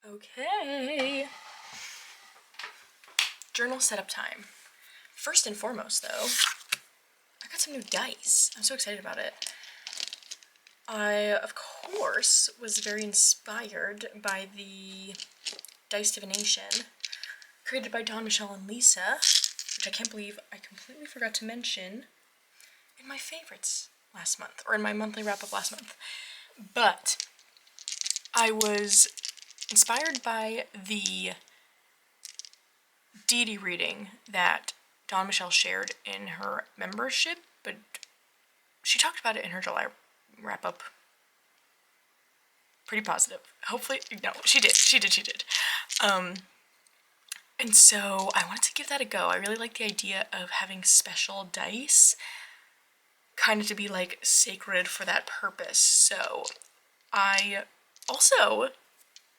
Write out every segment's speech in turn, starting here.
Okay. Journal setup time. First and foremost, though, I got some new dice. I'm so excited about it. I, of course, was very inspired by the Dice Divination created by Don, Michelle, and Lisa, which I can't believe I completely forgot to mention in my favorites last month, or in my monthly wrap-up last month. But I was inspired by the deity reading that Dawn Michelle shared in her membership, but she talked about it in her July wrap-up. Pretty positive. Hopefully, no, she did. And so I wanted to give that a go. I really like the idea of having special dice, kind of to be like sacred for that purpose. So I also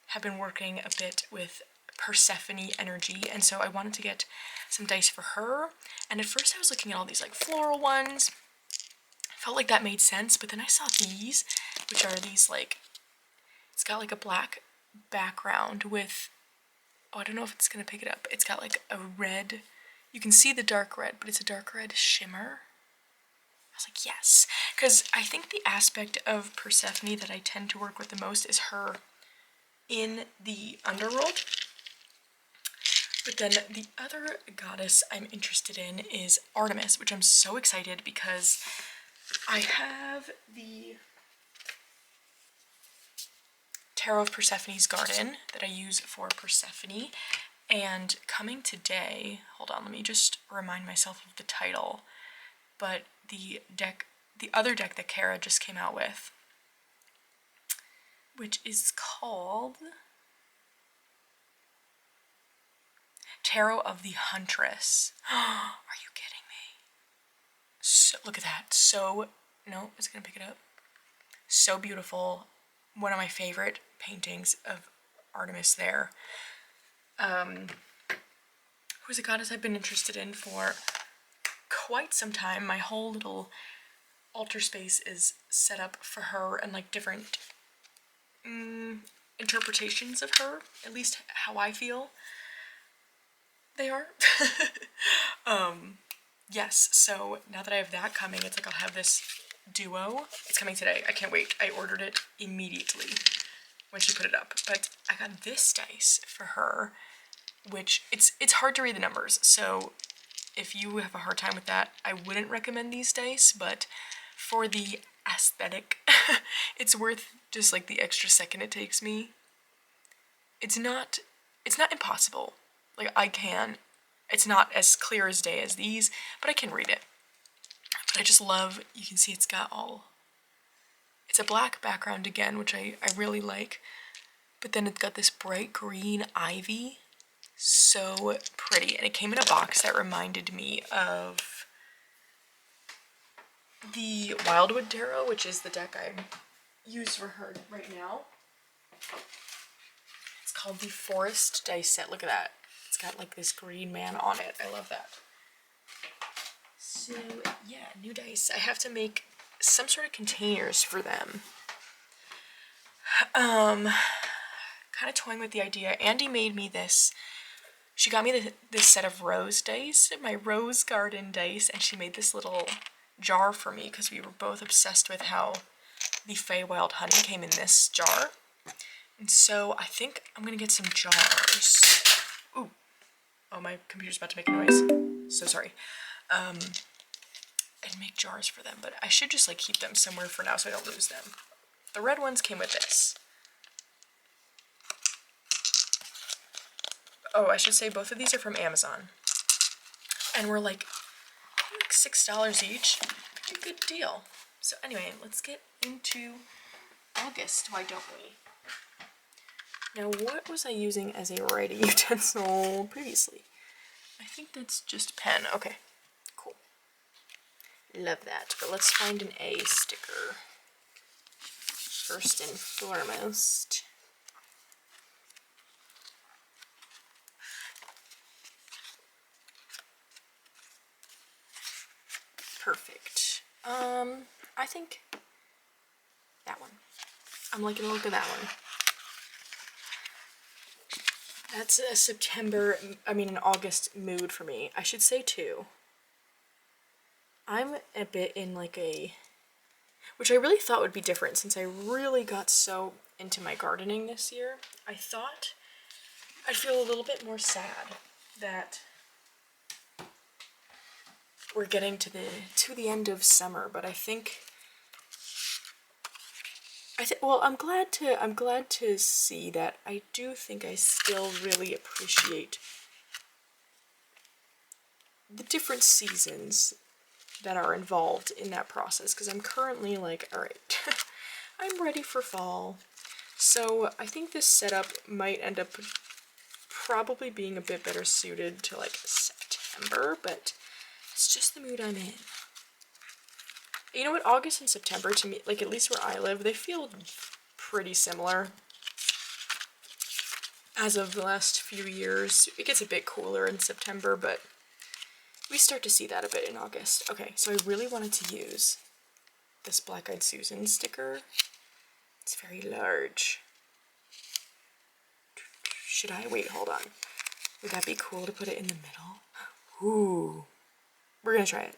have been working a bit with Persephone energy, and so I wanted to get some dice for her. And at first I was looking at all these like floral ones. Felt like that made sense, but then I saw these, which are these like, it's got like a black background with, oh, I don't know if it's gonna pick it up. It's got like a red, you can see the dark red, but it's a dark red shimmer. I was like, yes, because I think the aspect of Persephone that I tend to work with the most is her in the underworld. But then the other goddess I'm interested in is Artemis, which I'm so excited because I have the Tarot of Persephone's Garden that I use for Persephone, and coming today, hold on, let me just remind myself of the title, but the other deck that Kara just came out with, which is called Tarot of the Huntress. Are you kidding me? So, look at that. So, no, it's gonna pick it up. So beautiful. One of my favorite paintings of Artemis there. Who's a goddess I've been interested in for quite some time. My whole little altar space is set up for her and like different interpretations of her, at least how I feel they are. Yes, so now that I have that coming, it's like I'll have this duo. It's coming today. I can't wait. I ordered it immediately when she put it up. But I got this dice for her, which it's hard to read the numbers, so if you have a hard time with that, I wouldn't recommend these dice, but for the aesthetic, it's worth just like the extra second it takes me. It's not impossible. Like it's not as clear as day as these, but I can read it. But I just love, you can see it's a black background again, which I really like, but then it's got this bright green ivy. So pretty, and it came in a box that reminded me of the Wildwood Tarot, which is the deck I use for her right now. It's called the Forest Dice Set. Look at that. It's got like this green man on it. I love that. So yeah, new dice. I have to make some sort of containers for them. Kind of toying with the idea. Andy made me this. She got me this set of rose dice, my rose garden dice, and she made this little jar for me because we were both obsessed with how the Feywild honey came in this jar. And so I think I'm gonna get some jars. Ooh. Oh, my computer's about to make a noise. So sorry. And make jars for them, but I should just like keep them somewhere for now so I don't lose them. The red ones came with this. Oh, I should say both of these are from Amazon. And we're like $6 each. Pretty good deal. So anyway, let's get into August, why don't we? Now, what was I using as a writing utensil previously? I think that's just pen. Okay, cool. Love that. But let's find an A sticker. First and foremost. Perfect. I think that one. I'm liking the look of that one. That's a September, an August mood for me. I should say too. I'm a bit in like which I really thought would be different since I really got so into my gardening this year. I thought I'd feel a little bit more sad that we're getting to the end of summer, but I think well, I'm glad to see that I do think I still really appreciate the different seasons that are involved in that process, because I'm currently like, all right, I'm ready for fall. So I think this setup might end up probably being a bit better suited to like September, but it's just the mood I'm in. You know what, August and September to me, like at least where I live, they feel pretty similar. As of the last few years, it gets a bit cooler in September, but we start to see that a bit in August. Okay, so I really wanted to use this Black Eyed Susan sticker. It's very large. Should I? Wait, hold on. Would that be cool to put it in the middle? Ooh. We're gonna try it.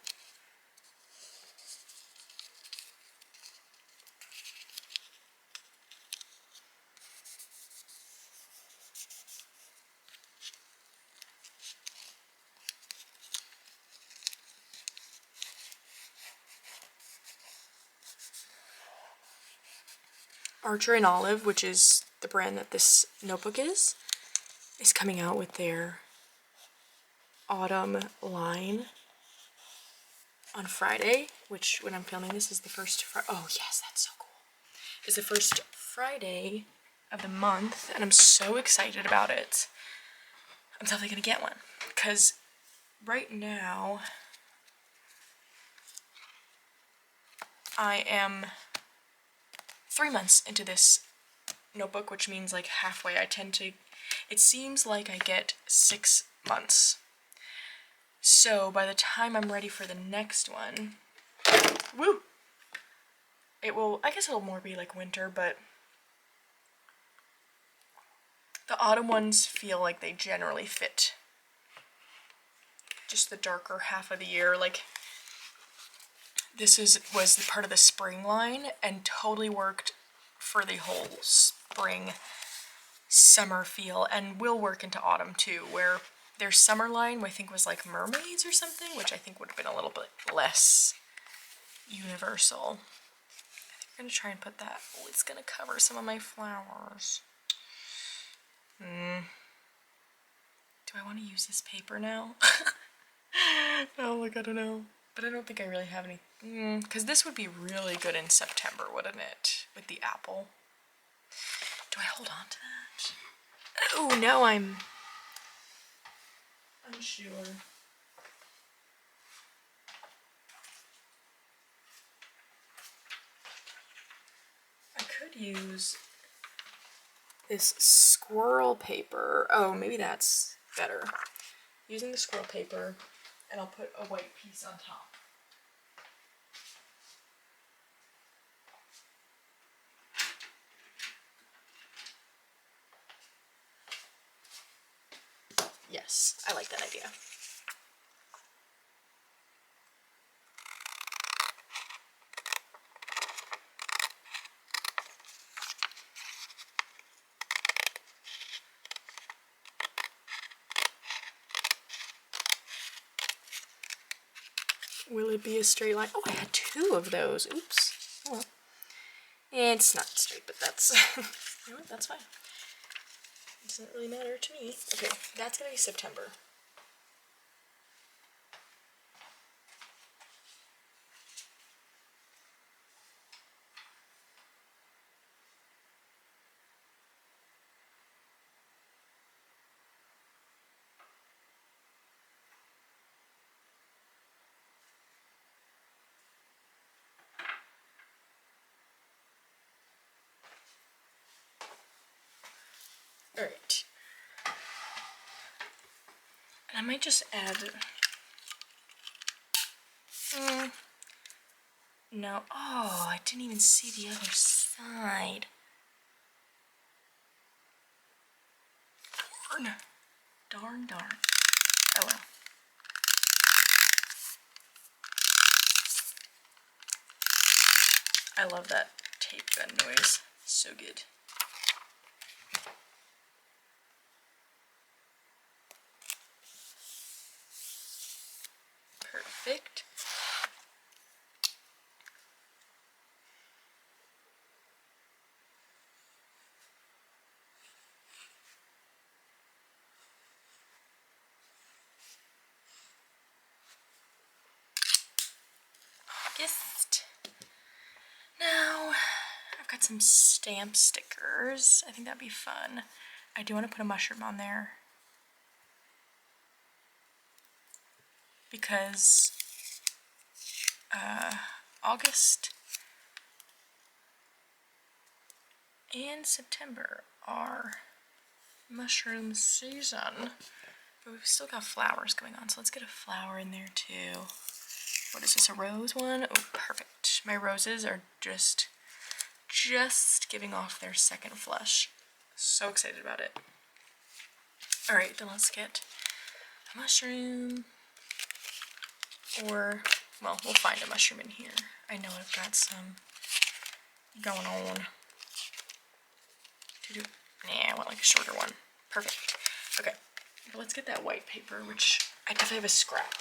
Archer and Olive, which is the brand that this notebook is coming out with their autumn line on Friday, which when I'm filming this is the first oh yes, that's so cool. It's the first Friday of the month, and I'm so excited about it. I'm definitely gonna get one, because right now I am 3 months into this notebook, which means like halfway. It seems like I get 6 months. So by the time I'm ready for the next one, woo! I guess it'll more be like winter, but the autumn ones feel like they generally fit just the darker half of the year. Like this was part of the spring line and totally worked for the whole spring summer feel, and will work into autumn too, where their summer line I think was like mermaids or something, which I think would have been a little bit less universal. I think I'm gonna try and put that. Oh, it's gonna cover some of my flowers. Do I want to use this paper now? No, like I don't know. But I don't think I really have any, because this would be really good in September, wouldn't it? With the apple. Do I hold on to that? Oh, now I'm unsure. I could use this squirrel paper. Oh, maybe that's better. Using the squirrel paper, and I'll put a white piece on top. Yes, I like that idea. Will it be a straight line? Oh, I had 2 of those. Oops. Oh well. It's not straight, but that's you know what, that's fine. It doesn't really matter to me. Okay, that's gonna be September. Alright. And I might just add... No. Oh, I didn't even see the other side. Darn. Darn, darn. Oh well. I love that tape gun noise. So good. Perfect. August. Now, I've got some stamp stickers. I think that'd be fun. I do want to put a mushroom on there because August and September are mushroom season. But we've still got flowers going on, so let's get a flower in there too. What is this, a rose one? Oh, perfect. My roses are just giving off their second flush. So excited about it. Alright, then let's get a mushroom. Or, well, we'll find a mushroom in here. I know I've got some going on. Nah, I want like a shorter one. Perfect. Okay, but let's get that white paper, which I definitely have a scrap.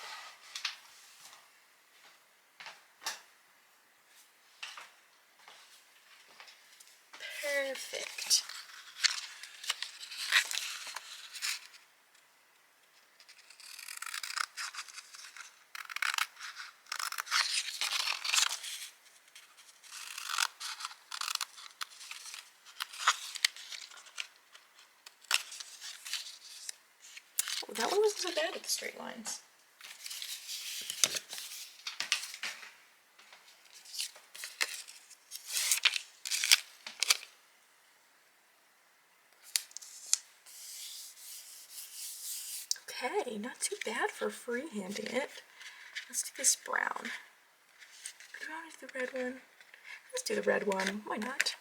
Perfect. Oh, that one wasn't so bad with the straight lines. Okay, not too bad for freehanding it. Let's do this brown. Do I want to do the red one? Let's do the red one. Why not?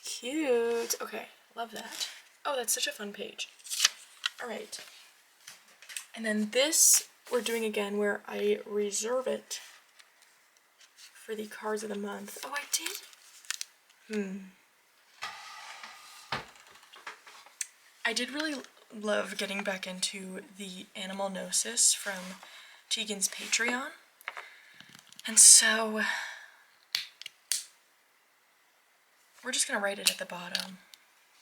Cute. Okay, love that. Oh, that's such a fun page. All right. And then this we're doing again where I reserve it for the cards of the month. Oh, I did? I did really love getting back into the Animal Gnosis from Tegan's Patreon. And so we're just gonna write it at the bottom.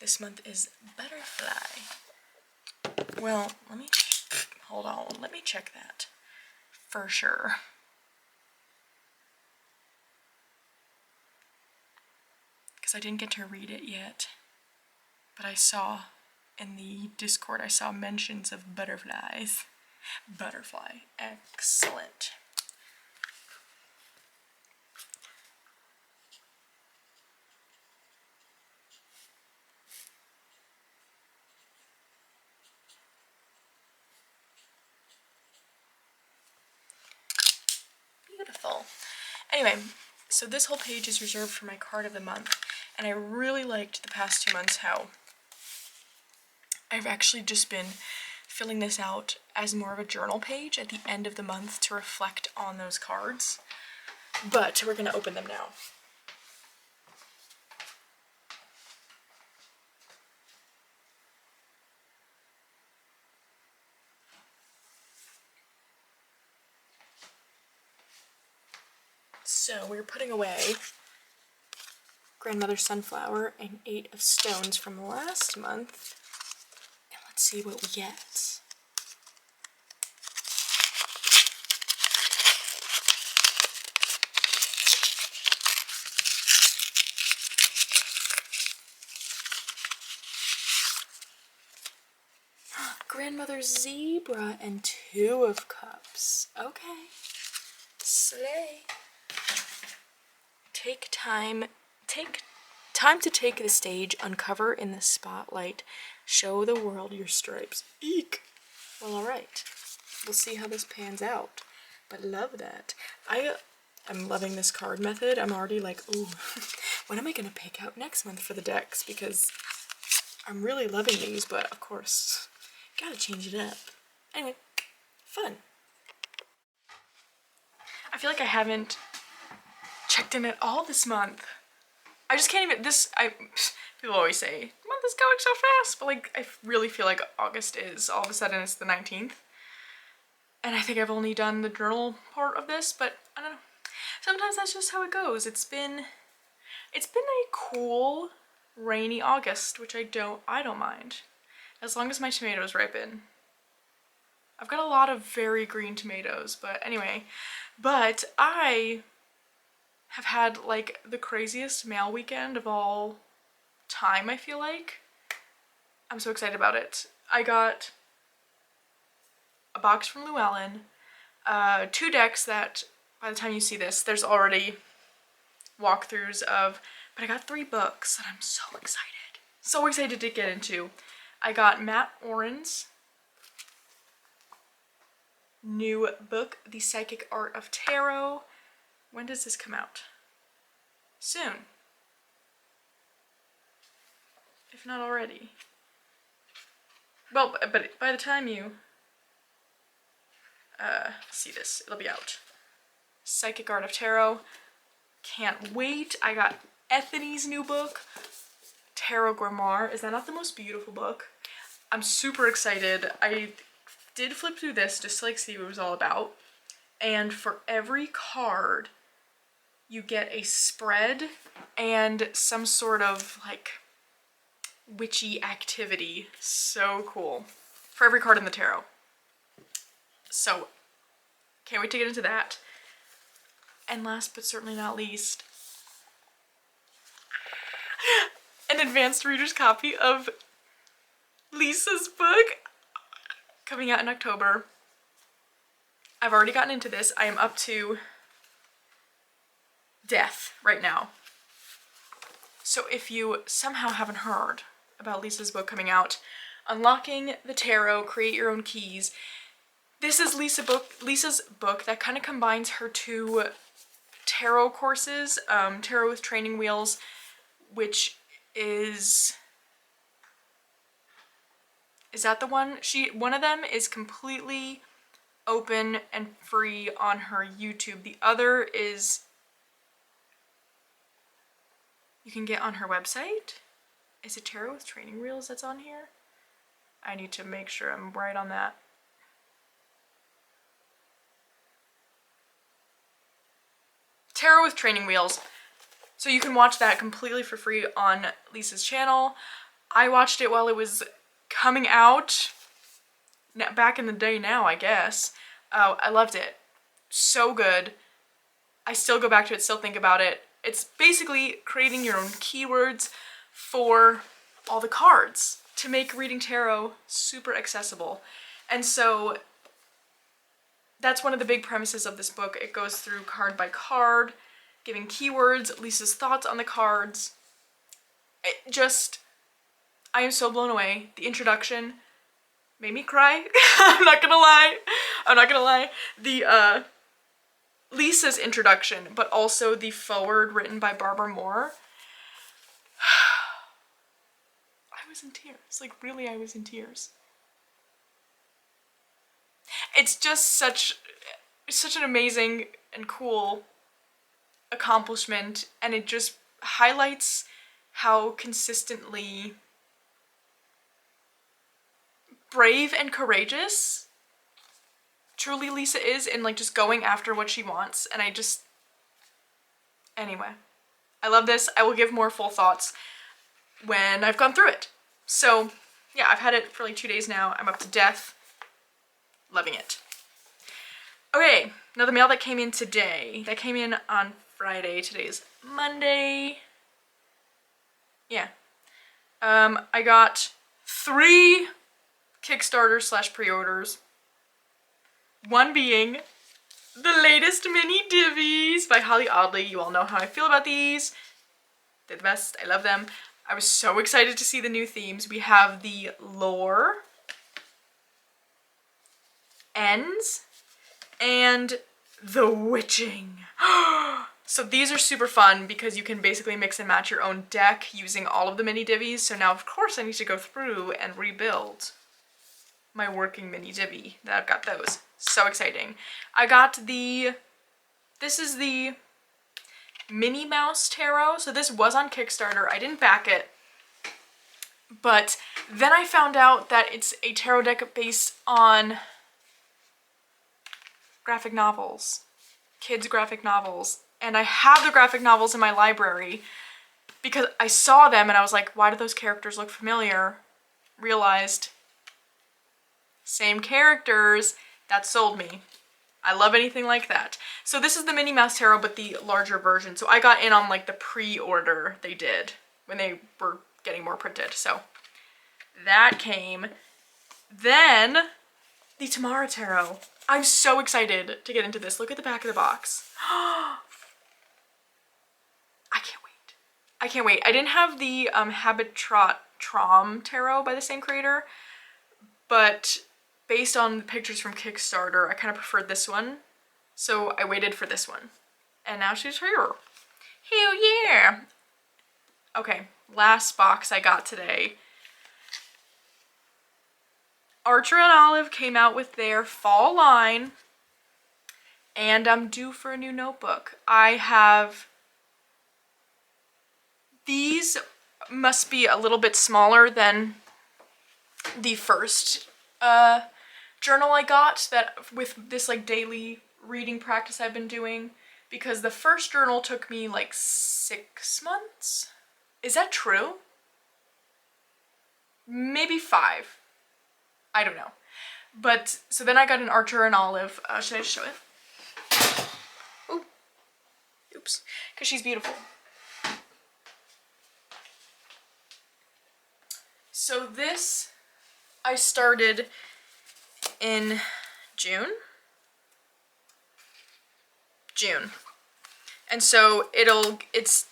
This month is Butterfly. Well, hold on, let me check that for sure. Because I didn't get to read it yet, but I saw in the Discord, I saw mentions of butterflies. Butterfly, excellent. Beautiful. Anyway, so this whole page is reserved for my card of the month, and I really liked the past 2 months how I've actually just been filling this out as more of a journal page at the end of the month to reflect on those cards. But we're going to open them now. So we're putting away Grandmother Sunflower and 8 of Stones from last month. And let's see what we get. Grandmother Zebra and 2 of Cups. Okay. Slay. Take time to take the stage, uncover in the spotlight, show the world your stripes. Eek! Well, alright. We'll see how this pans out. but love that. I'm loving this card method. I'm already like, ooh, what am I gonna pick out next month for the decks? Because I'm really loving these, but of course, gotta change it up. Anyway, fun. I feel like I haven't checked in at all this month. I just can't even, people always say, the month is going so fast, but like, I really feel like August is, all of a sudden it's the 19th. And I think I've only done the journal part of this, but I don't know. Sometimes that's just how it goes. It's been a cool, rainy August, which I don't mind. As long as my tomatoes ripen. I've got a lot of very green tomatoes, but anyway. But I have had like the craziest mail weekend of all time, I feel like. I'm so excited about it. I got a box from Llewellyn, 2 decks that by the time you see this, there's already walkthroughs of, but I got 3 books that I'm so excited. So excited to get into. I got Matt Oren's new book, The Psychic Art of Tarot. When does this come out? Soon. If not already. Well, but by the time you see this, it'll be out. Psychic Art of Tarot. Can't wait. I got Ethany's new book, Tarot Grimoire. Is that not the most beautiful book? I'm super excited. I did flip through this just to like see what it was all about. And for every card, you get a spread and some sort of like witchy activity. So cool. For every card in the tarot. So, can't wait to get into that. And last but certainly not least, an advanced reader's copy of Lisa's book coming out in October. I've already gotten into this. I am up to death right now. So if you somehow haven't heard about Lisa's book coming out, Unlocking the Tarot, Create Your Own Keys, this is Lisa's book that kind of combines her 2 tarot courses, Tarot with Training Wheels, which is that the one? One of them is completely open and free on her YouTube. The other is you can get on her website. Is it Tarot with Training Wheels that's on here? I need to make sure I'm right on that. Tarot with Training Wheels. So you can watch that completely for free on Lisa's channel. I watched it while it was coming out, back in the day now, I guess. I loved it. So good. I still go back to it, still think about it. It's basically creating your own keywords for all the cards to make reading tarot super accessible. And so that's one of the big premises of this book. It goes through card by card, giving keywords, Lisa's thoughts on the cards. I am so blown away. The introduction made me cry. I'm not gonna lie. The Lisa's introduction, but also the foreword written by Barbara Moore. I was in tears. Like, really, I was in tears. It's just such an amazing and cool accomplishment, and it just highlights how consistently brave and courageous truly Lisa is in like just going after what she wants. And anyway, I love this. I will give more full thoughts when I've gone through it. So yeah, I've had it for like 2 days now. I'm up to death. Loving it. Okay, now the mail that came in today. That came in on Friday. Today's Monday. Yeah. I got 3 Kickstarter / pre-orders. One being the latest mini divvies by Holly Audley. You all know how I feel about these. They're the best. I love them. I was so excited to see the new themes. We have the lore, ends, and The Witching. So these are super fun because you can basically mix and match your own deck using all of the mini divvies. So now of course I need to go through and rebuild my working mini divvy. That I've got those. So exciting. I got this is the Minnie Mouse Tarot. So this was on Kickstarter. I didn't back it. But then I found out that it's a tarot deck based on graphic novels. Kids' graphic novels. And I have the graphic novels in my library because I saw them and I was like, why do those characters look familiar? Realized, same characters. That sold me. I love anything like that. So this is the Minnie Mouse Tarot, but the larger version. So I got in on like the pre-order they did when they were getting more printed. So that came. Then the Tamara Tarot. I'm so excited to get into this. Look at the back of the box. I can't wait. I can't wait. I didn't have the Trom Tarot by the same creator, but based on the pictures from Kickstarter, I kind of preferred this one. So I waited for this one. And now she's here. Hell yeah! Okay, last box I got today. Archer and Olive came out with their fall line, and I'm due for a new notebook. These must be a little bit smaller than the first journal I got that with this like daily reading practice I've been doing, because the first journal took me like 6 months. Is that true? Maybe 5. I don't know. But, so then I got an Archer and Olive. Should I just show it? Ooh. Oops. Because she's beautiful. So this, I started in June. And so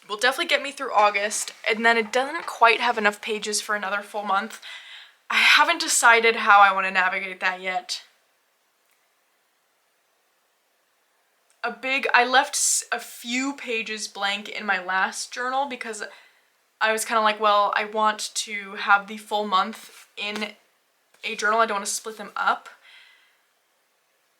will definitely get me through August, and then it doesn't quite have enough pages for another full month. I haven't decided how I want to navigate that yet. I left a few pages blank in my last journal because I was kind of like, well, I want to have the full month in a journal. I don't want to split them up.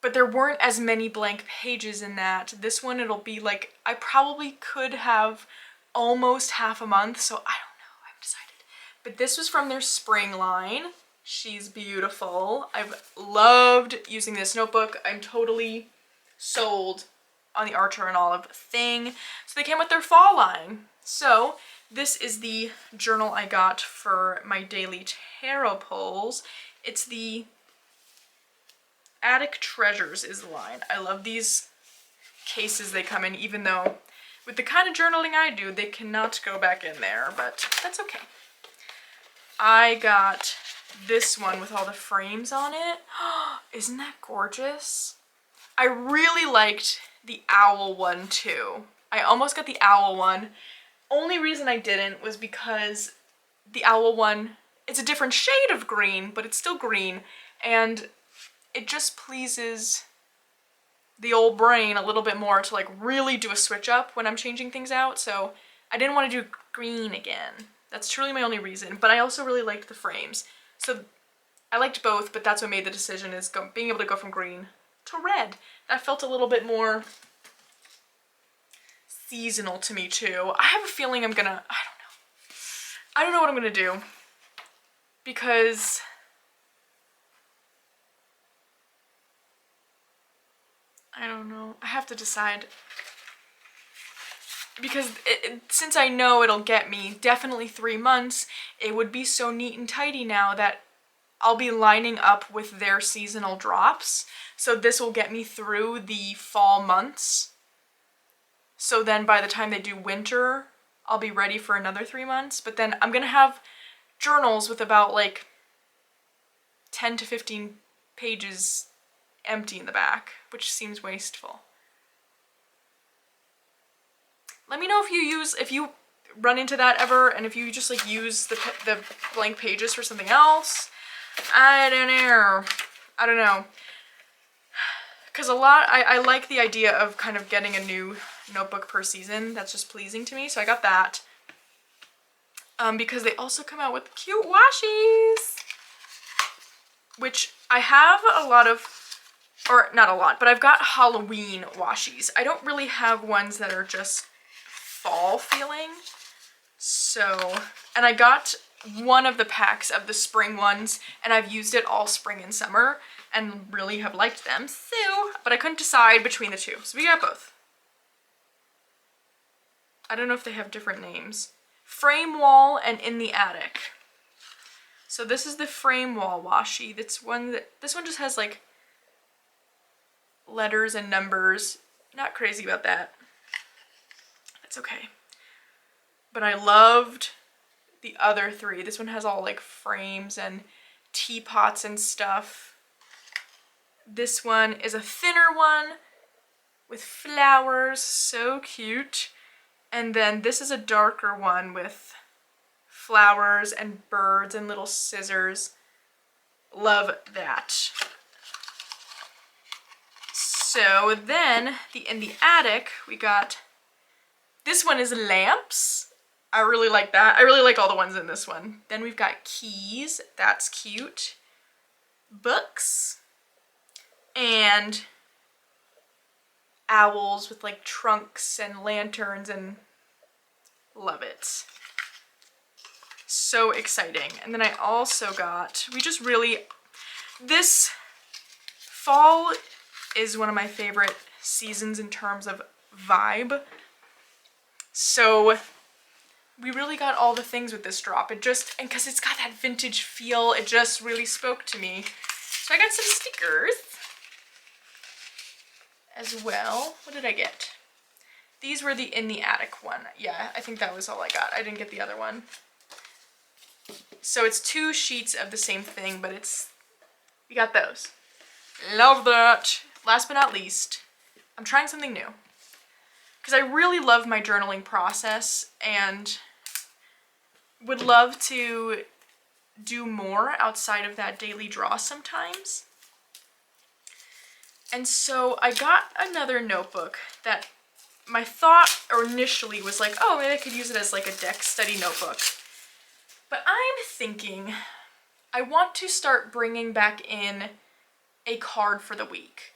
But there weren't as many blank pages in that. This one, it'll be like, I probably could have almost half a month, so I don't know, I haven't decided. But this was from their spring line. She's beautiful. I've loved using this notebook. I'm totally sold on the Archer and Olive thing. So they came with their fall line. So this is the journal I got for my daily tarot pulls. It's the Attic Treasures is the line. I love these cases they come in, even though with the kind of journaling I do, they cannot go back in there, but that's okay. I got this one with all the frames on it. Isn't that gorgeous? I really liked the owl one too. I almost got the owl one. Only reason I didn't was because the owl one, it's a different shade of green, but it's still green, and it just pleases the old brain a little bit more to like really do a switch up when I'm changing things out, so I didn't want to do green again. That's truly my only reason, but I also really liked the frames. So I liked both, but that's what made the decision, is being able to go from green to red. That felt a little bit more seasonal to me too. I have a feeling I don't know what I'm gonna do, because I don't know. I have to decide. Because since I know it'll get me definitely 3 months, it would be so neat and tidy now that I'll be lining up with their seasonal drops. So this will get me through the fall months. So then by the time they do winter, I'll be ready for another 3 months. But then I'm gonna have journals with about like 10 to 15 pages empty in the back, which seems wasteful. Let me know if you run into that ever, and if you just like use the blank pages for something else. I don't know. because I like the idea of kind of getting a new notebook per season. That's just pleasing to me, so I got that. Because they also come out with cute washies, which I have a lot of, or not a lot, but I've got Halloween washies. I don't really have ones that are just fall feeling. So, and I got one of the packs of the spring ones, and I've used it all spring and summer and really have liked them. So, but I couldn't decide between the two. So we got both. I don't know if they have different names. Frame Wall and In the Attic. So this is the frame wall washi. This one just has like letters and numbers. Not crazy about that. That's okay. But I loved the other three. This one has all like frames and teapots and stuff. This one is a thinner one with flowers, so cute. And then this is a darker one with flowers and birds and little scissors. Love that. So then, in the attic, we got, this one is lamps. I really like that. I really like all the ones in this one. Then we've got keys. That's cute. Books. And owls with like trunks and lanterns, and love it. So exciting. And then I also got, this fall is one of my favorite seasons in terms of vibe. So we really got all the things with this drop. And because it's got that vintage feel, it just really spoke to me. So I got some stickers as well. What did I get? These were the In the Attic one. Yeah, I think that was all I got. I didn't get the other one. So it's 2 sheets of the same thing, but we got those. Love that. Last but not least, I'm trying something new. Because I really love my journaling process and would love to do more outside of that daily draw sometimes. And so I got another notebook that my thought initially was like, oh, maybe I could use it as like a deck study notebook. But I'm thinking I want to start bringing back in a card for the week.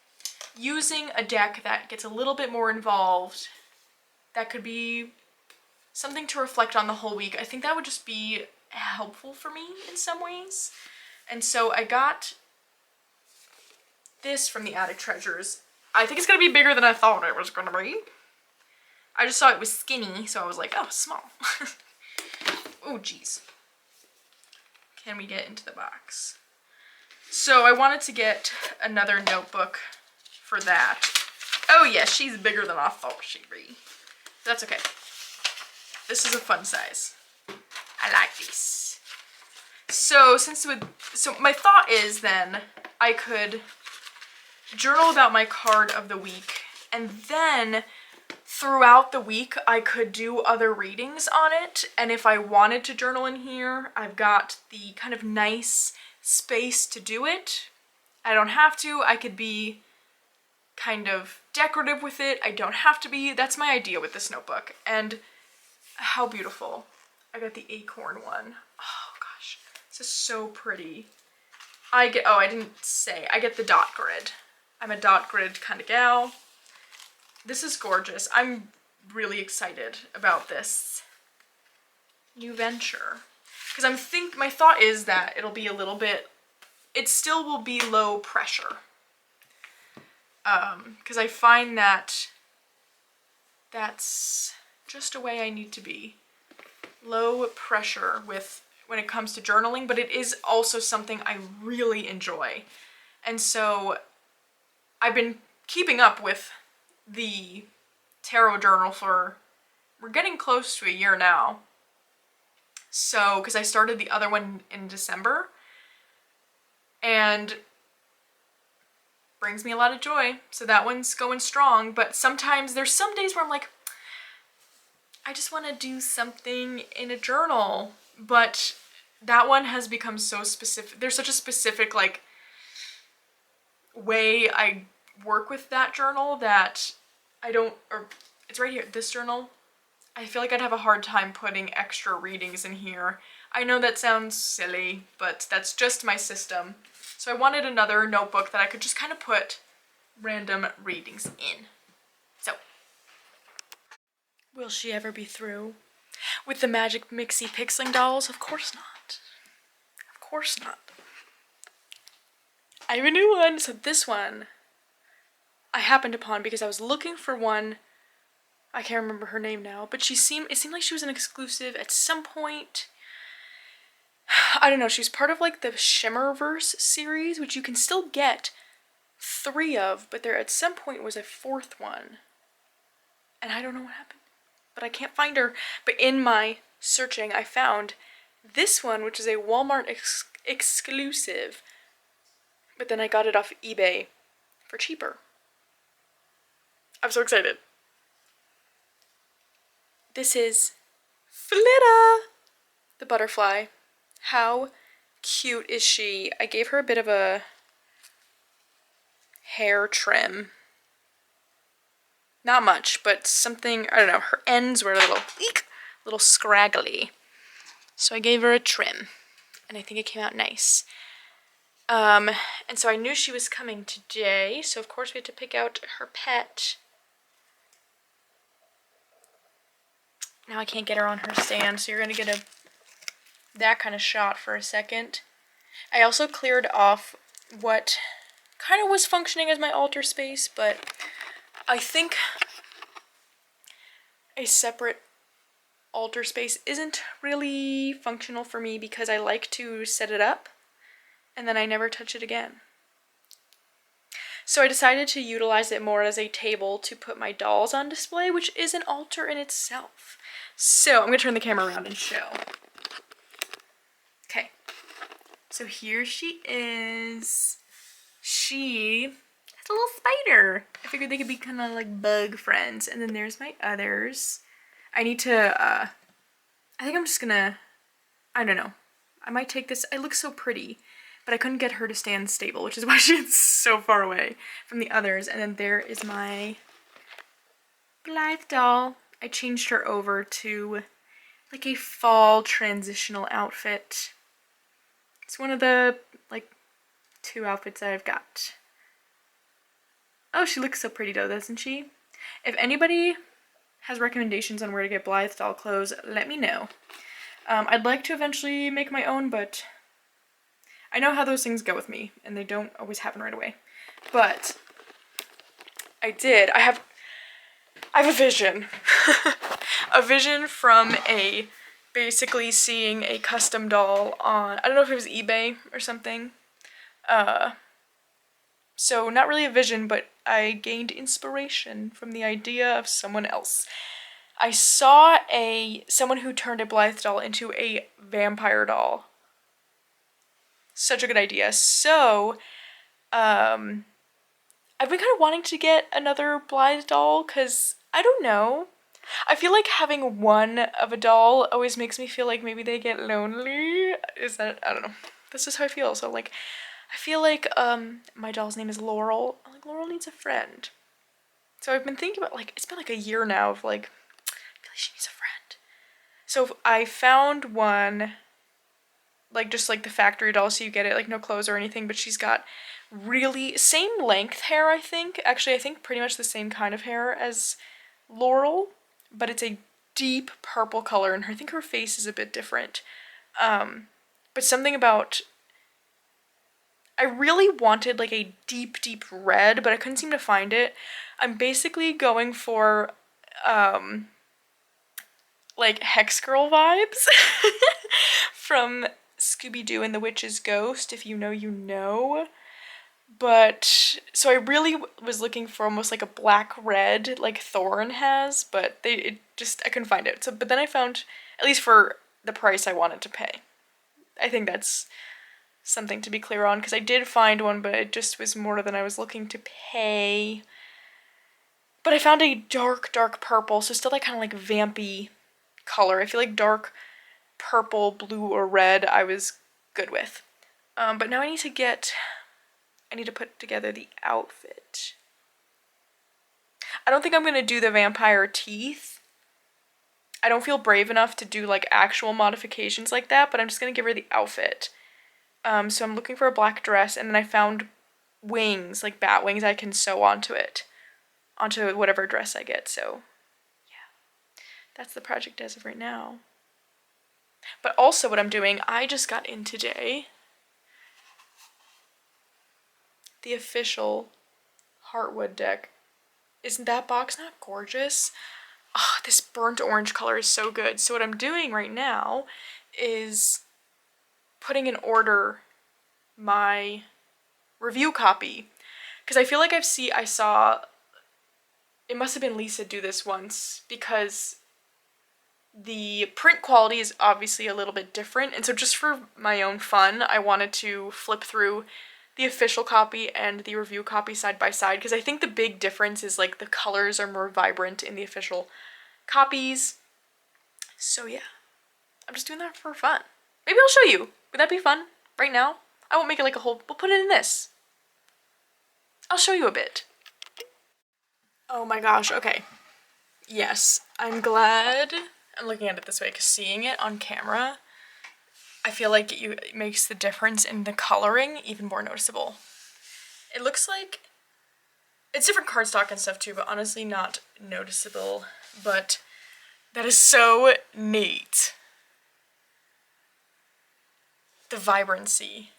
Using a deck that gets a little bit more involved, that could be something to reflect on the whole week. I think that would just be helpful for me in some ways. And so I got this from the Attic Treasures. I think it's gonna be bigger than I thought it was gonna be. I just saw it was skinny, so I was like, oh, small. Oh, geez. Can we get into the box? So I wanted to get another notebook for that. Oh yeah, she's bigger than I thought she'd be. That's okay. This is a fun size. I like these. So my thought is then I could journal about my card of the week, and then throughout the week I could do other readings on it. And if I wanted to journal in here, I've got the kind of nice space to do it. I don't have to. I could be kind of decorative with it. I don't have to be. That's my idea with this notebook. And how beautiful. I got the acorn one. Oh gosh, this is so pretty. I didn't say, I get the dot grid. I'm a dot grid kind of gal. This is gorgeous. I'm really excited about this new venture. Because my thought is that it'll be a little bit, it still will be low pressure. Because I find that that's just a way I need to be. Low pressure when it comes to journaling, but it is also something I really enjoy. And so I've been keeping up with the tarot journal we're getting close to a year now. So, because I started the other one in December, and brings me a lot of joy. So that one's going strong, but sometimes there's some days where I'm like, I just want to do something in a journal, but that one has become so specific. There's such a specific like way I work with that journal that I don't, or it's right here, this journal. I feel like I'd have a hard time putting extra readings in here. I know that sounds silly, but that's just my system. So I wanted another notebook that I could just kind of put random readings in. So, will she ever be through with the Magic Mixie Pixeling dolls? Of course not. Of course not. I have a new one. So this one I happened upon because I was looking for one. I can't remember her name now, but it seemed like she was an exclusive at some point. I don't know, she was part of like the Shimmerverse series, which you can still get 3 of, but there at some point was a 4th one. And I don't know what happened, but I can't find her. But in my searching, I found this one, which is a Walmart exclusive. But then I got it off eBay for cheaper. I'm so excited. This is Flitta, the butterfly. How cute is she? I gave her a bit of a hair trim. Not much, but something, I don't know, her ends were a little scraggly. So I gave her a trim, and I think it came out nice. And so I knew she was coming today, so of course we had to pick out her pet. Now I can't get her on her stand, so you're gonna get that kind of shot for a second. I also cleared off what kind of was functioning as my altar space, but I think a separate altar space isn't really functional for me because I like to set it up and then I never touch it again. So I decided to utilize it more as a table to put my dolls on display, which is an altar in itself. So I'm gonna turn the camera around and show. Okay, so here she is. She has a little spider. I figured they could be kind of like bug friends. And then there's my others. I need to, I think I'm just gonna, I don't know. I might take this, it looks so pretty, but I couldn't get her to stand stable, which is why she's so far away from the others. And then there is my Blythe doll. I changed her over to like a fall transitional outfit. It's one of the like 2 outfits that I've got. Oh, she looks so pretty though, doesn't she? If anybody has recommendations on where to get Blythe doll clothes, let me know. I'd like to eventually make my own, but I know how those things go with me, and they don't always happen right away. But I have a vision. A vision from basically seeing a custom doll on, I don't know if it was eBay or something. So not really a vision, but I gained inspiration from the idea of someone else. I saw someone who turned a Blythe doll into a vampire doll. Such a good idea. So, I've been kind of wanting to get another Blythe doll, because, I don't know. I feel like having one of a doll always makes me feel like maybe they get lonely. I don't know. That's just how I feel. So, like, I feel like, my doll's name is Laurel. I'm like, Laurel needs a friend. So I've been thinking about, like, it's been like a year now of, like, I feel like she needs a friend. So I found one, like, just like the factory doll, so you get it, like, no clothes or anything, but she's got really same length hair, I think. Actually, I think pretty much the same kind of hair as Laurel, but it's a deep purple color, and I think her face is a bit different. But something about, I really wanted like a deep, deep red, but I couldn't seem to find it. I'm basically going for, like Hex Girl vibes from Scooby-Doo and the Witch's Ghost, if you know, you know. But, so I really was looking for almost like a black-red, like Thorn has, but I couldn't find it. So, but then I found, at least for the price I wanted to pay. I think that's something to be clear on, because I did find one, but it just was more than I was looking to pay. But I found a dark, dark purple, so still that kind of like vampy color. I feel like dark purple, blue, or red I was good with. But now I need to put together the outfit. I don't think I'm gonna do the vampire teeth. I don't feel brave enough to do like actual modifications like that, but I'm just gonna give her the outfit. So I'm looking for a black dress, and then I found wings, like bat wings I can sew onto it, onto whatever dress I get, so yeah. That's the project as of right now. But also what I'm doing, I just got in today the official Heartwood deck. Isn't that box not gorgeous? Oh, this burnt orange color is so good. So what I'm doing right now is putting in order my review copy. Because I feel like I saw, it must have been Lisa do this once, because the print quality is obviously a little bit different, and so just for my own fun, I wanted to flip through the official copy and the review copy side by side, because I think the big difference is like the colors are more vibrant in the official copies. So yeah, I'm just doing that for fun. Maybe I'll show you. Would that be fun? Right now? I won't make it like a whole, we'll put it in this. I'll show you a bit. Oh my gosh, okay. Yes, I'm glad I'm looking at it this way, because seeing it on camera, I feel like it makes the difference in the coloring even more noticeable. It looks like it's different cardstock and stuff too, but honestly not noticeable. But that is so neat. The vibrancy.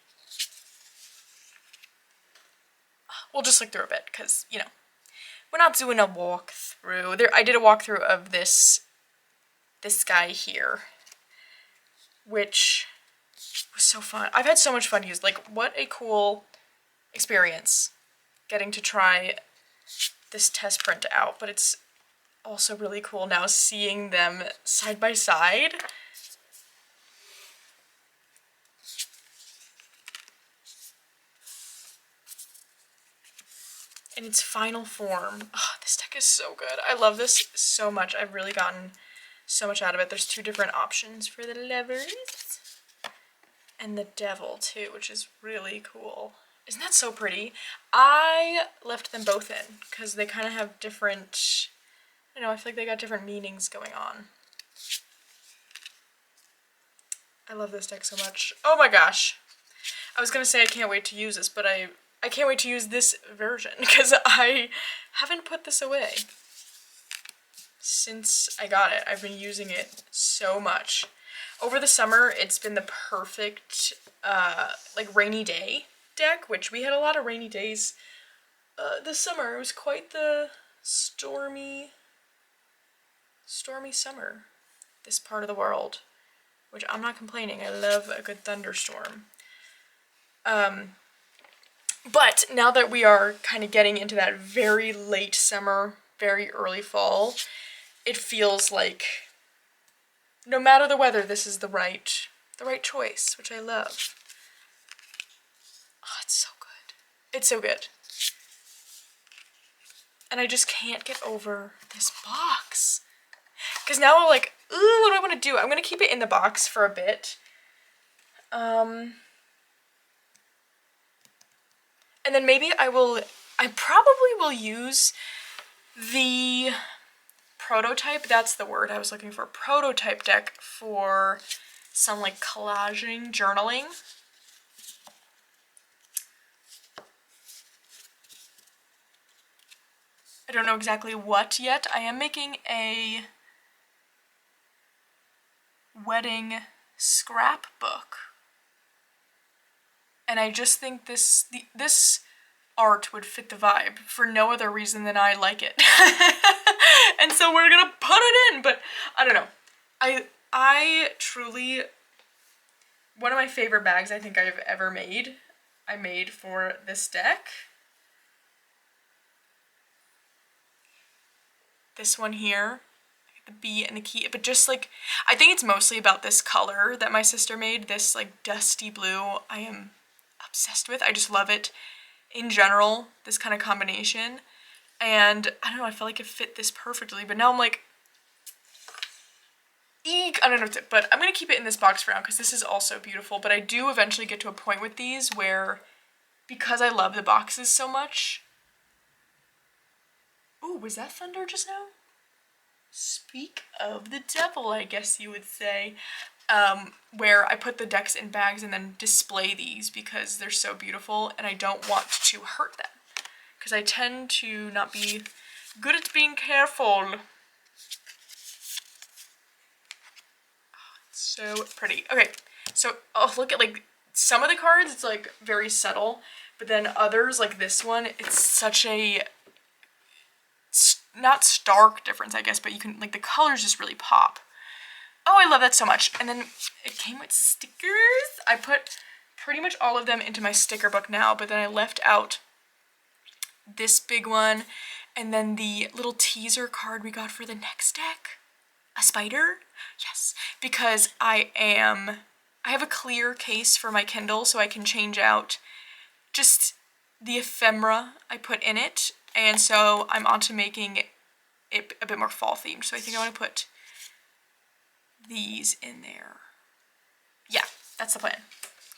We'll just look through a bit, because, you know, we're not doing a walkthrough. I did a walkthrough of this guy here, which was so fun. I've had so much fun using, like, what a cool experience getting to try this test print out, but it's also really cool now seeing them side by side. In its final form. Oh, this deck is so good. I love this so much. I've really gotten so much out of it. There's two different options for the Lovers. And the Devil too, which is really cool. Isn't that so pretty? I left them both in because they kind of have different, I don't know, I feel like they got different meanings going on. I love this deck so much. Oh my gosh. I was gonna say I can't wait to use this, but I can't wait to use this version because I haven't put this away since I got it. I've been using it so much. Over the summer, it's been the perfect, like, rainy day deck, which we had a lot of rainy days this summer. It was quite the stormy summer, this part of the world, which I'm not complaining. I love a good thunderstorm. But now that we are kind of getting into that very late summer, very early fall, it feels like no matter the weather, this is the right choice, which I love. Oh, it's so good. It's so good. And I just can't get over this box. Because now I'm like, ooh, what do I want to do? I'm going to keep it in the box for a bit. And then maybe I probably will use the prototype, that's the word I was looking for, prototype deck for some like collaging, journaling. I don't know exactly what yet. I am making a wedding scrapbook. And I just think this art would fit the vibe for no other reason than I like it. And so we're gonna put it in, but I don't know. I truly, one of my favorite bags I think I've ever made, I made for this deck. This one here, the B and the key, but just like, I think it's mostly about this color that my sister made, this like dusty blue. I am obsessed with. I just love it in general, this kind of combination. And I don't know, I felt like it fit this perfectly, but now I'm like, eek, I don't know, but I'm gonna keep it in this box for now because this is also beautiful. But I do eventually get to a point with these where, because I love the boxes so much, Ooh, was that thunder just now? Speak of the devil, I guess you would say. Where I put the decks in bags and then display these because they're so beautiful and I don't want to hurt them. Because I tend to not be good at being careful. Oh, it's so pretty. Okay, so I'll look at like some of the cards, it's like very subtle, but then others, like this one, it's such a not stark difference, I guess, but you can, like, the colors just really pop. Oh, I love that so much. And then it came with stickers. I put pretty much all of them into my sticker book now, but then I left out this big one and then the little teaser card we got for the next deck. A spider? Yes, because I have a clear case for my Kindle so I can change out just the ephemera I put in it, and so I'm on to making it a bit more fall themed. So I think I want to put these in there. Yeah, that's the plan.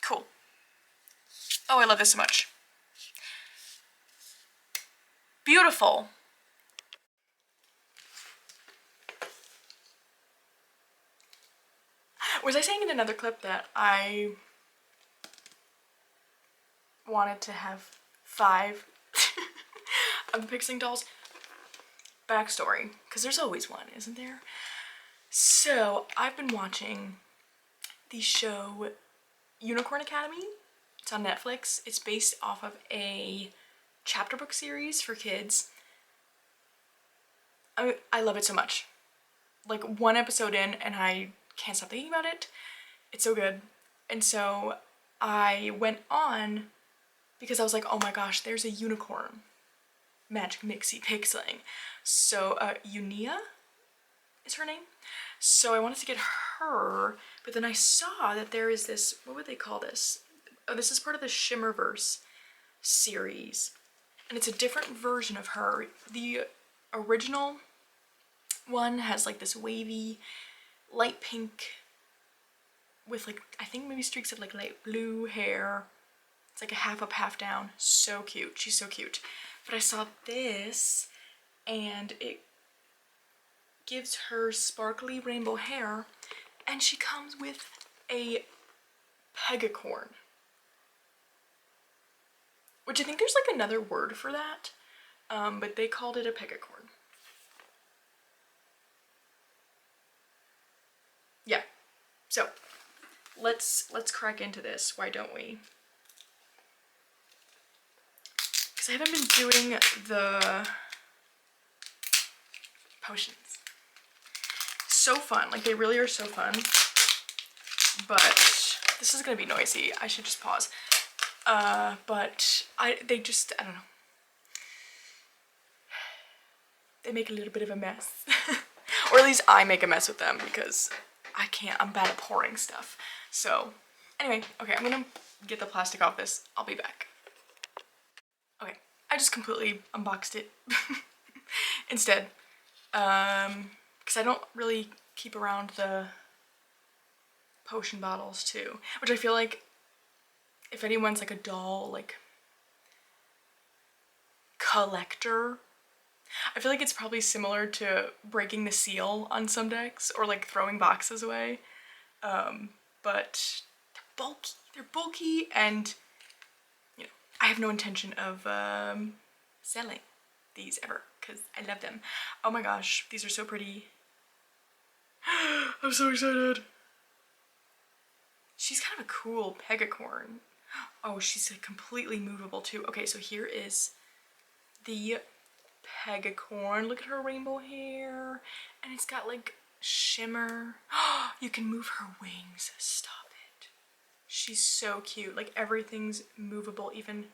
Cool. Oh, I love this so much. Beautiful. Was I saying in another clip that I wanted to have 5 of the Pixing dolls? Backstory, because there's always one, isn't there? So I've been watching the show Unicorn Academy. It's on Netflix. It's based off of a chapter book series for kids. I love it so much. Like, one episode in and I can't stop thinking about it. It's so good. And so I went on because I was like, oh my gosh, there's a unicorn. Magic Mixie Pixeling. So Unia is her name. So I wanted to get her, but then I saw that there is this, what would they call this? Oh, this is part of the Shimmerverse series. And it's a different version of her. The original one has like this wavy light pink with like, I think maybe streaks of like light blue hair. It's like a half up, half down. So cute. She's so cute. But I saw this and it gives her sparkly rainbow hair and she comes with a pegacorn. Which I think there's like another word for that, but they called it a pegacorn. Yeah, so let's crack into this, why don't we? Because I haven't been doing the potions. So fun, like they really are so fun, but this is gonna be noisy, I should just pause. But they just, I don't know. They make a little bit of a mess. Or at least I make a mess with them because I can't, I'm bad at pouring stuff. So, anyway, okay, I'm gonna get the plastic off this. I'll be back. Okay, I just completely unboxed it instead. Because I don't really keep around the potion bottles too, which I feel like if anyone's like a doll, like, collector, I feel like it's probably similar to breaking the seal on some decks or like throwing boxes away. But they're bulky and, you know, I have no intention of selling these ever because I love them. Oh my gosh, these are so pretty. I'm so excited. She's kind of a cool pegacorn. Oh, she's like completely movable too. Okay, so here is the pegacorn. Look at her rainbow hair. And it's got like shimmer. You can move her wings. Stop it. She's so cute. Like everything's movable, even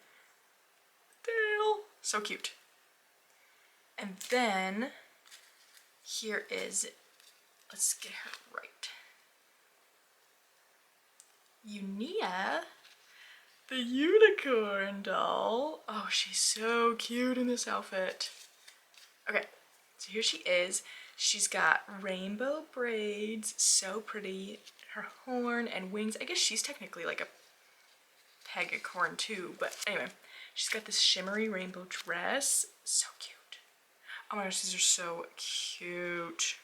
tail. So cute. And then here is, let's get her right. Unia, the unicorn doll. Oh, she's so cute in this outfit. Okay, so here she is. She's got rainbow braids, so pretty. Her horn and wings. I guess she's technically like a pegacorn too, but anyway. She's got this shimmery rainbow dress. So cute. Oh my gosh, these are so cute.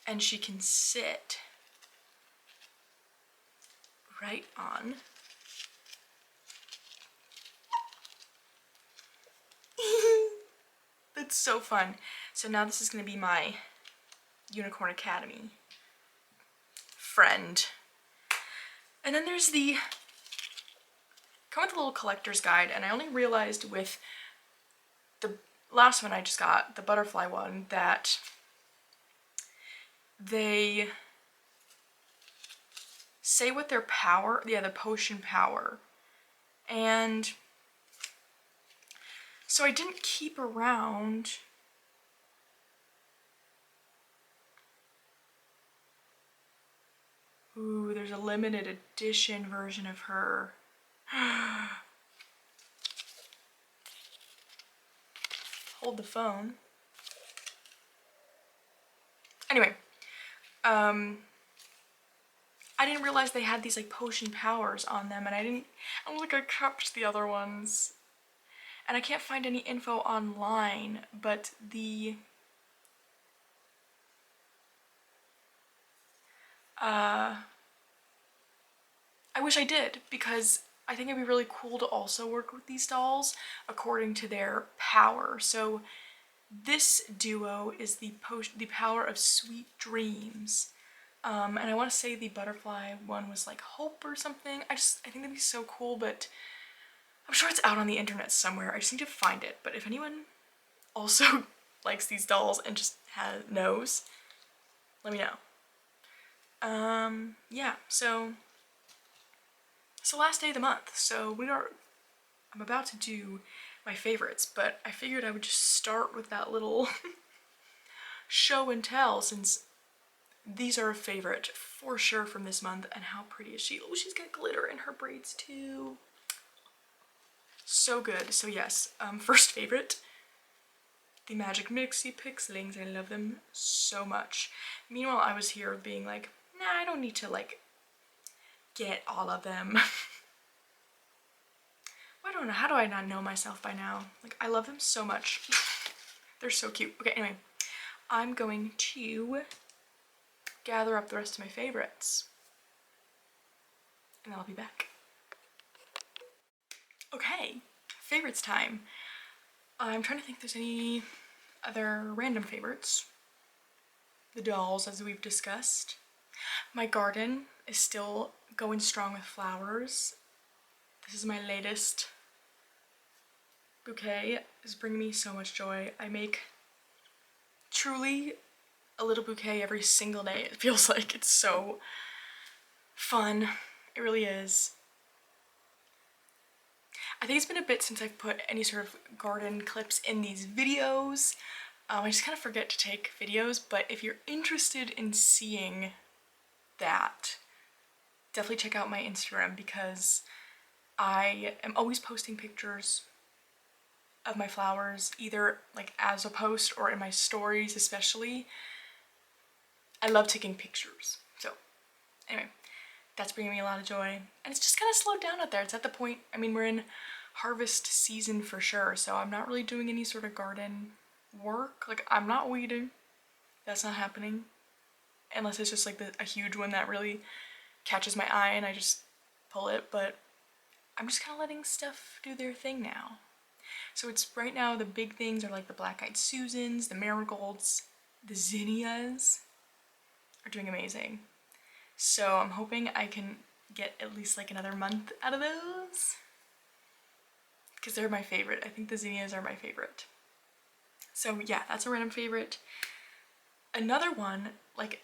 And she can sit right on. That's so fun. So now this is going to be my Unicorn Academy friend. And then there's the come with a little collector's guide, and I only realized with the last one I just got, the butterfly one, that they say what their power, yeah, the potion power. And so I didn't keep around ooh, there's a limited edition version of her. Hold the phone. Anyway, I didn't realize they had these like potion powers on them, and I don't think I kept the other ones. And I can't find any info online, but I wish I did, because I think it'd be really cool to also work with these dolls according to their power. So this duo is the power of sweet dreams. And I want to say the butterfly one was like hope or something. I think that'd be so cool, but I'm sure it's out on the internet somewhere. I just need to find it. But if anyone also likes these dolls and just knows, let me know. Yeah, so it's the last day of the month, so I'm about to do my favorites, but I figured I would just start with that little show and tell, since these are a favorite for sure from this month. And how pretty is she? Oh, she's got glitter in her braids too. So good. So yes, first favorite, the Magic Mixie Pixelings. I love them so much. Meanwhile, I was here being like, nah, I don't need to like get all of them. I don't know, how do I not know myself by now? Like, I love them so much. They're so cute. Okay, anyway, I'm going to gather up the rest of my favorites, and I'll be back. Okay, favorites time. I'm trying to think if there's any other random favorites. The dolls, as we've discussed. My garden is still going strong with flowers. This is my latest bouquet. It's bringing me so much joy. I make truly a little bouquet every single day. It feels like it's so fun. It really is. I think it's been a bit since I've put any sort of garden clips in these videos. I just kind of forget to take videos, but if you're interested in seeing that, definitely check out my Instagram, because I am always posting pictures of my flowers, either like as a post or in my stories especially. I love taking pictures. So anyway, that's bringing me a lot of joy. And it's just kind of slowed down out there. It's at the point, I mean, we're in harvest season for sure, so I'm not really doing any sort of garden work. Like, I'm not weeding. That's not happening. Unless it's just like a huge one that really catches my eye and I just pull it, but I'm just kind of letting stuff do their thing now. So it's right now, the big things are like the Black-Eyed Susans, the Marigolds, the Zinnias are doing amazing. So I'm hoping I can get at least like another month out of those, because they're my favorite. I think the Zinnias are my favorite. So yeah, that's a random favorite. Another one, like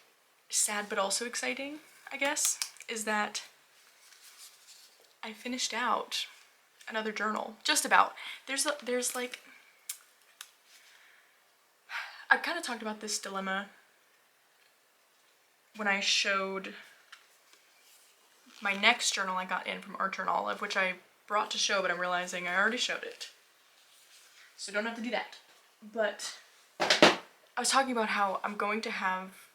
sad but also exciting, I guess, is that I finished out another journal. Just about. There's like, I've kind of talked about this dilemma when I showed my next journal I got in from Art Journal Olive, which I brought to show, but I'm realizing I already showed it. So don't have to do that. But I was talking about how I'm going to have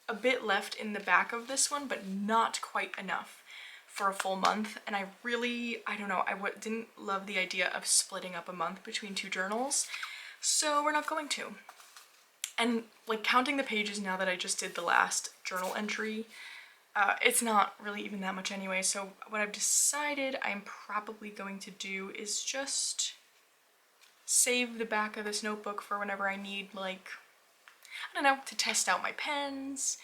a bit left in the back of this one, but not quite enough for a full month, and I don't know, didn't love the idea of splitting up a month between 2 journals, so we're not going to. And like counting the pages now that I just did the last journal entry, it's not really even that much anyway, so what I've decided I'm probably going to do is just save the back of this notebook for whenever I need, like, I don't know, to test out my pens,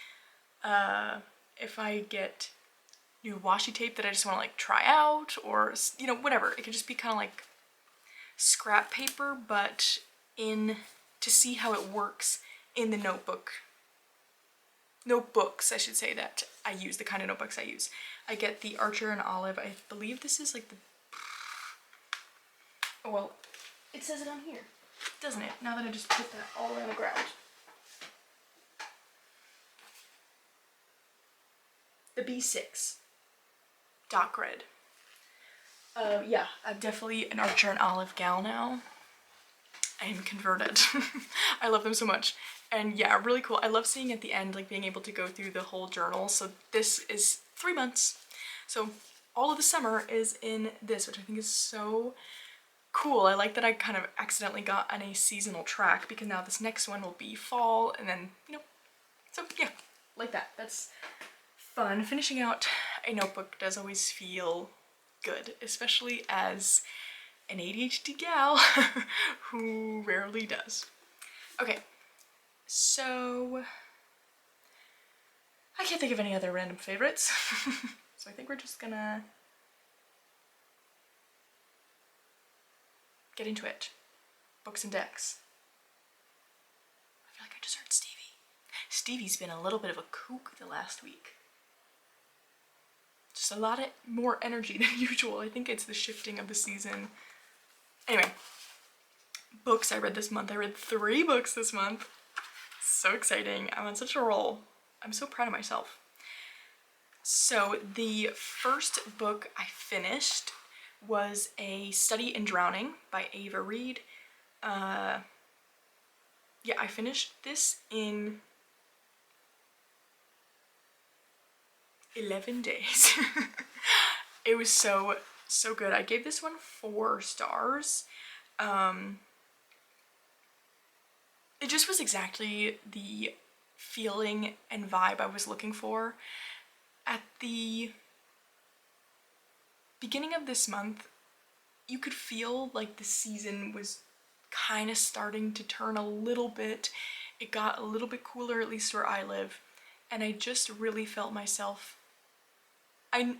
if I get new washi tape that I just want to like try out, or, you know, whatever. It could just be kind of like scrap paper, but to see how it works in the notebooks, I should say, that I use, the kind of notebooks I use. I get the Archer and Olive. I believe this is like the, oh well, it says it on here, doesn't it? Now that I just put that all around the ground. The B6 Doc Red. Yeah, I'm definitely an Archer and Olive gal now. I am converted. I love them so much. And yeah, really cool. I love seeing at the end, like being able to go through the whole journal. So this is 3 months. So all of the summer is in this, which I think is so cool. I like that I kind of accidentally got on a seasonal track, because now this next one will be fall, and then, you know, so yeah, like that. That's fun. Finishing out a notebook does always feel good, especially as an ADHD gal who rarely does. Okay, so I can't think of any other random favorites. So I think we're just gonna get into it. Books and decks. I feel like I just heard Stevie. Stevie's been a little bit of a kook the last week. Just a lot more energy than usual. I think it's the shifting of the season. Anyway, books I read this month. I read 3 books this month. So exciting. I'm on such a roll. I'm so proud of myself. So the first book I finished was A Study in Drowning by Ava Reed. Yeah, I finished this in 11 days. It was so good. I gave this one 4 stars. It just was exactly the feeling and vibe I was looking for. At the beginning of this month, you could feel like the season was kind of starting to turn a little bit. It got a little bit cooler, at least where I live, and I just really felt myself. I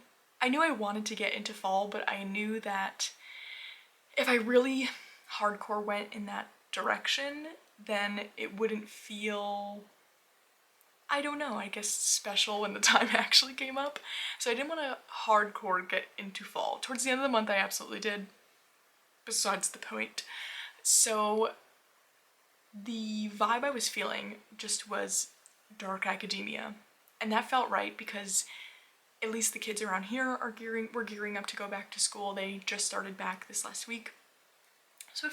knew I wanted to get into fall, but I knew that if I really hardcore went in that direction, then it wouldn't feel, I don't know, I guess special when the time actually came up. So I didn't want to hardcore get into fall. Towards the end of the month I absolutely did, besides the point. So the vibe I was feeling just was dark academia, and that felt right because at least the kids around here were gearing up to go back to school. They just started back this last week. So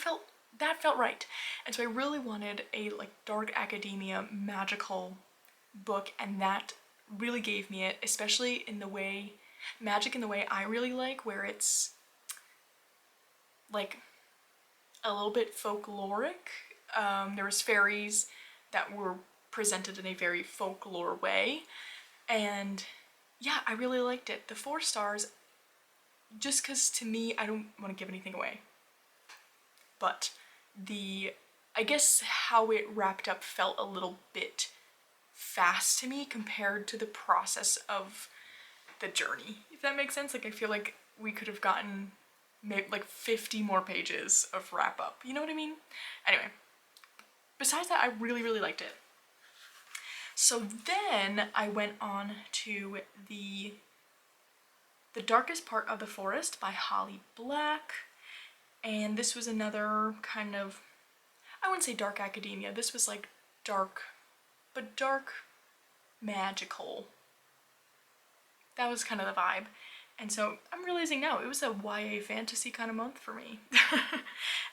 that felt right. And so I really wanted a like dark academia magical book, and that really gave me it, especially in the way, magic in the way I really like, where it's like a little bit folkloric. There was fairies that were presented in a very folklore way, and yeah, I really liked it. The 4 stars, just because to me, I don't want to give anything away, but I guess how it wrapped up felt a little bit fast to me compared to the process of the journey, if that makes sense. Like, I feel like we could have gotten maybe like 50 more pages of wrap up, you know what I mean? Anyway, besides that, I really, really liked it. So then I went on to the Darkest Part of the Forest by Holly Black, and this was another kind of, I wouldn't say dark academia, this was like dark, but dark magical. That was kind of the vibe. And so I'm realizing now it was a YA fantasy kind of month for me.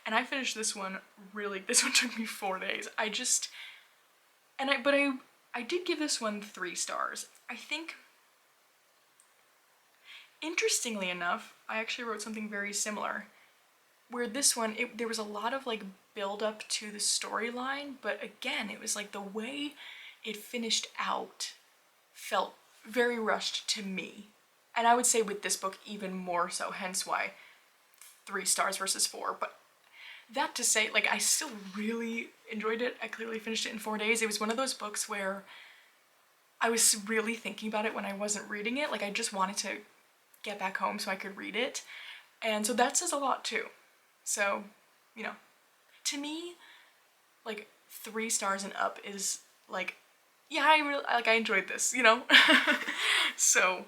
And I finished this one this one took me 4 days. I did give this one 3 stars. I think Interestingly enough, I actually wrote something very similar. Where this one, there was a lot of like build up to the storyline, but again, it was like the way it finished out felt very rushed to me. And I would say with this book even more so, hence why 3 stars versus 4. But that to say, like, I still really enjoyed it. I clearly finished it in 4 days. It was one of those books where I was really thinking about it when I wasn't reading it. Like, I just wanted to get back home so I could read it. And so that says a lot too. So, you know, to me, like 3 stars and up is like, yeah, I enjoyed this, you know? So,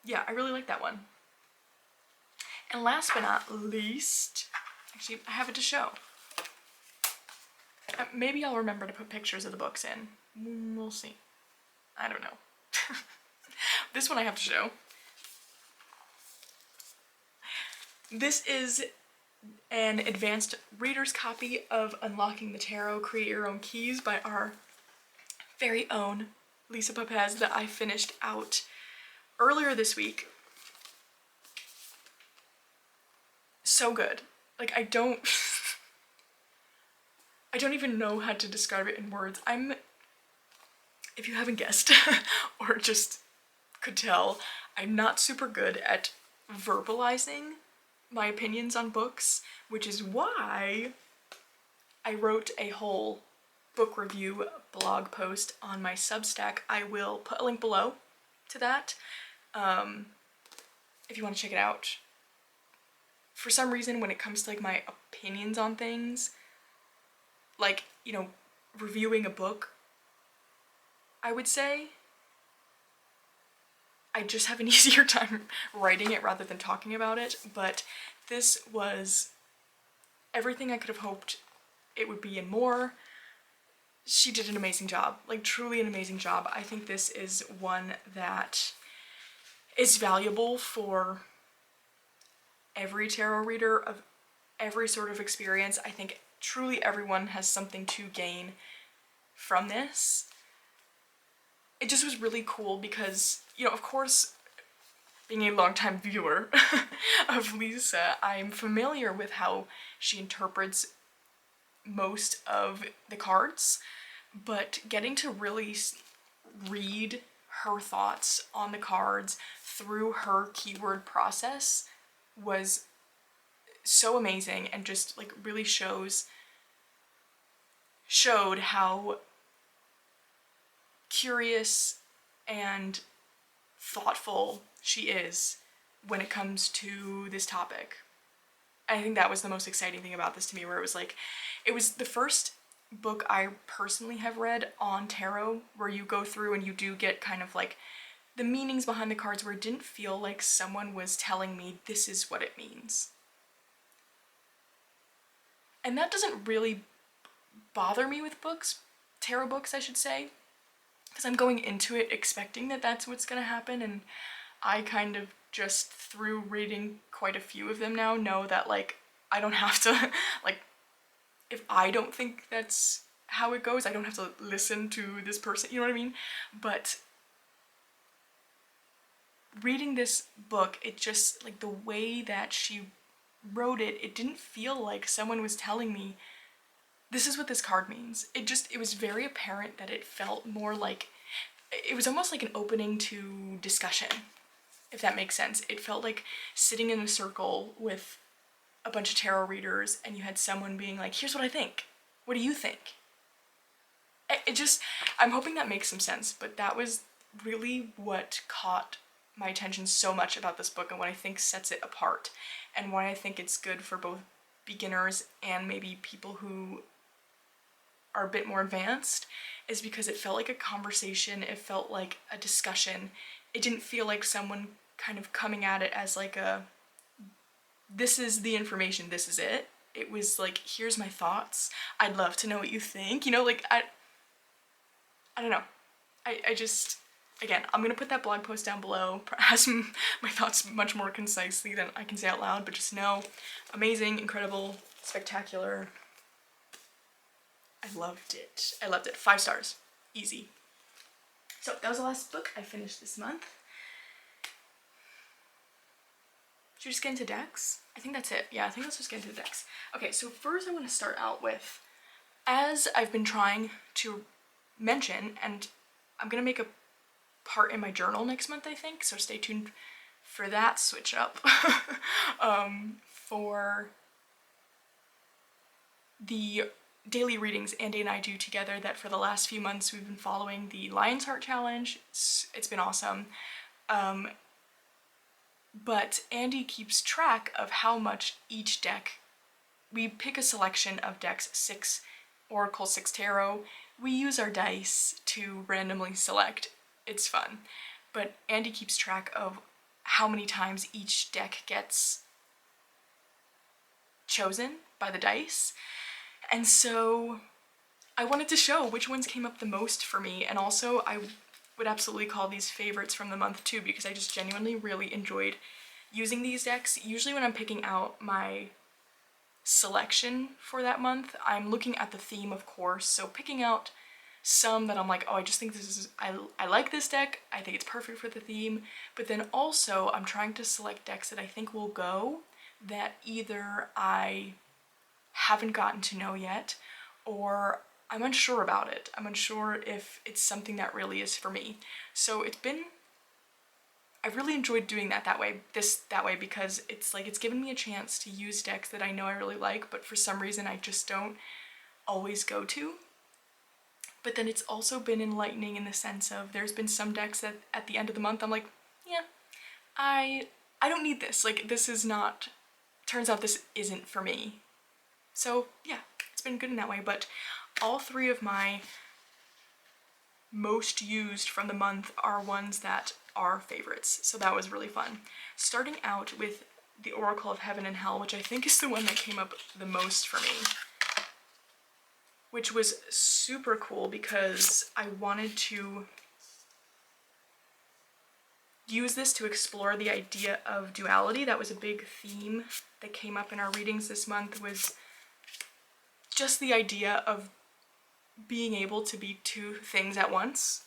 yeah, I really like that one. And last but not least, actually, I have it to show. Maybe I'll remember to put pictures of the books in. We'll see. I don't know. This one I have to show. This is an advanced reader's copy of Unlocking the Tarot, Create Your Own Keys by our very own Lisa Papez that I finished out earlier this week. So good. Like, I don't even know how to describe it in words. If you haven't guessed, or just could tell, I'm not super good at verbalizing my opinions on books, which is why I wrote a whole book review blog post on my Substack. I will put a link below to that if you want to check it out. For some reason, when it comes to like my opinions on things, like, you know, reviewing a book, I would say I just have an easier time writing it rather than talking about it, but this was everything I could have hoped it would be and more. She did an amazing job, like truly an amazing job. I think this is one that is valuable for every tarot reader of every sort of experience. I think truly everyone has something to gain from this. It just was really cool because, you know, of course, being a longtime viewer of Lisa, I'm familiar with how she interprets most of the cards, but getting to really read her thoughts on the cards through her keyword process was so amazing, and just like really showed how curious and thoughtful she is when it comes to this topic. I think that was the most exciting thing about this to me, where it was like, it was the first book I personally have read on tarot where you go through and you do get kind of like the meanings behind the cards, where it didn't feel like someone was telling me this is what it means. And that doesn't really bother me with books, tarot books I should say, because I'm going into it expecting that that's what's gonna happen, and I kind of just through reading quite a few of them now know that like I don't have to like, if I don't think that's how it goes, I don't have to listen to this person, you know what I mean? But reading this book, it just, like the way that she wrote it, it didn't feel like someone was telling me this is what this card means. It was very apparent that it felt more like, it was almost like an opening to discussion, if that makes sense. It felt like sitting in a circle with a bunch of tarot readers and you had someone being like, here's what I think. What do you think? I'm hoping that makes some sense, but that was really what caught my attention so much about this book, and what I think sets it apart, and why I think it's good for both beginners and maybe people who are a bit more advanced, is because it felt like a conversation, it felt like a discussion. It didn't feel like someone kind of coming at it as like a, this is the information, this is it. It was like, here's my thoughts, I'd love to know what you think, you know, like, I don't know. I just, again, I'm gonna put that blog post down below, has my thoughts much more concisely than I can say out loud, but just know, amazing, incredible, spectacular. I loved it. I loved it. 5 stars. Easy. So that was the last book I finished this month. Should we just get into decks? I think that's it. Yeah, I think let's just get into the decks. Okay, so first I want to start out with, as I've been trying to mention, and I'm gonna make a part in my journal next month, I think, so stay tuned for that switch up. For the daily readings Andy and I do together, that for the last few months we've been following the Lion's Heart Challenge. It's been awesome. But Andy keeps track of how much each deck, we pick a selection of decks, 6 Oracle, 6 Tarot. We use our dice to randomly select. It's fun. But Andy keeps track of how many times each deck gets chosen by the dice. And so I wanted to show which ones came up the most for me, and also I would absolutely call these favorites from the month too, because I just genuinely really enjoyed using these decks. Usually when I'm picking out my selection for that month, I'm looking at the theme, of course, so picking out some that I'm like, oh, I just think this is, I like this deck, I think it's perfect for the theme, but then also I'm trying to select decks that I think will go, that either I haven't gotten to know yet, or I'm unsure about it. I'm unsure if it's something that really is for me. So I've really enjoyed doing that way, because it's like, it's given me a chance to use decks that I know I really like, but for some reason I just don't always go to. But then it's also been enlightening in the sense of, there's been some decks that at the end of the month I'm like, yeah, I don't need this. Like, this is not, turns out this isn't for me. So yeah, it's been good in that way. But all 3 of my most used from the month are ones that are favorites, so that was really fun. Starting out with the Oracle of Heaven and Hell, which I think is the one that came up the most for me, which was super cool because I wanted to use this to explore the idea of duality. That was a big theme that came up in our readings this month, was just the idea of being able to be 2 things at once.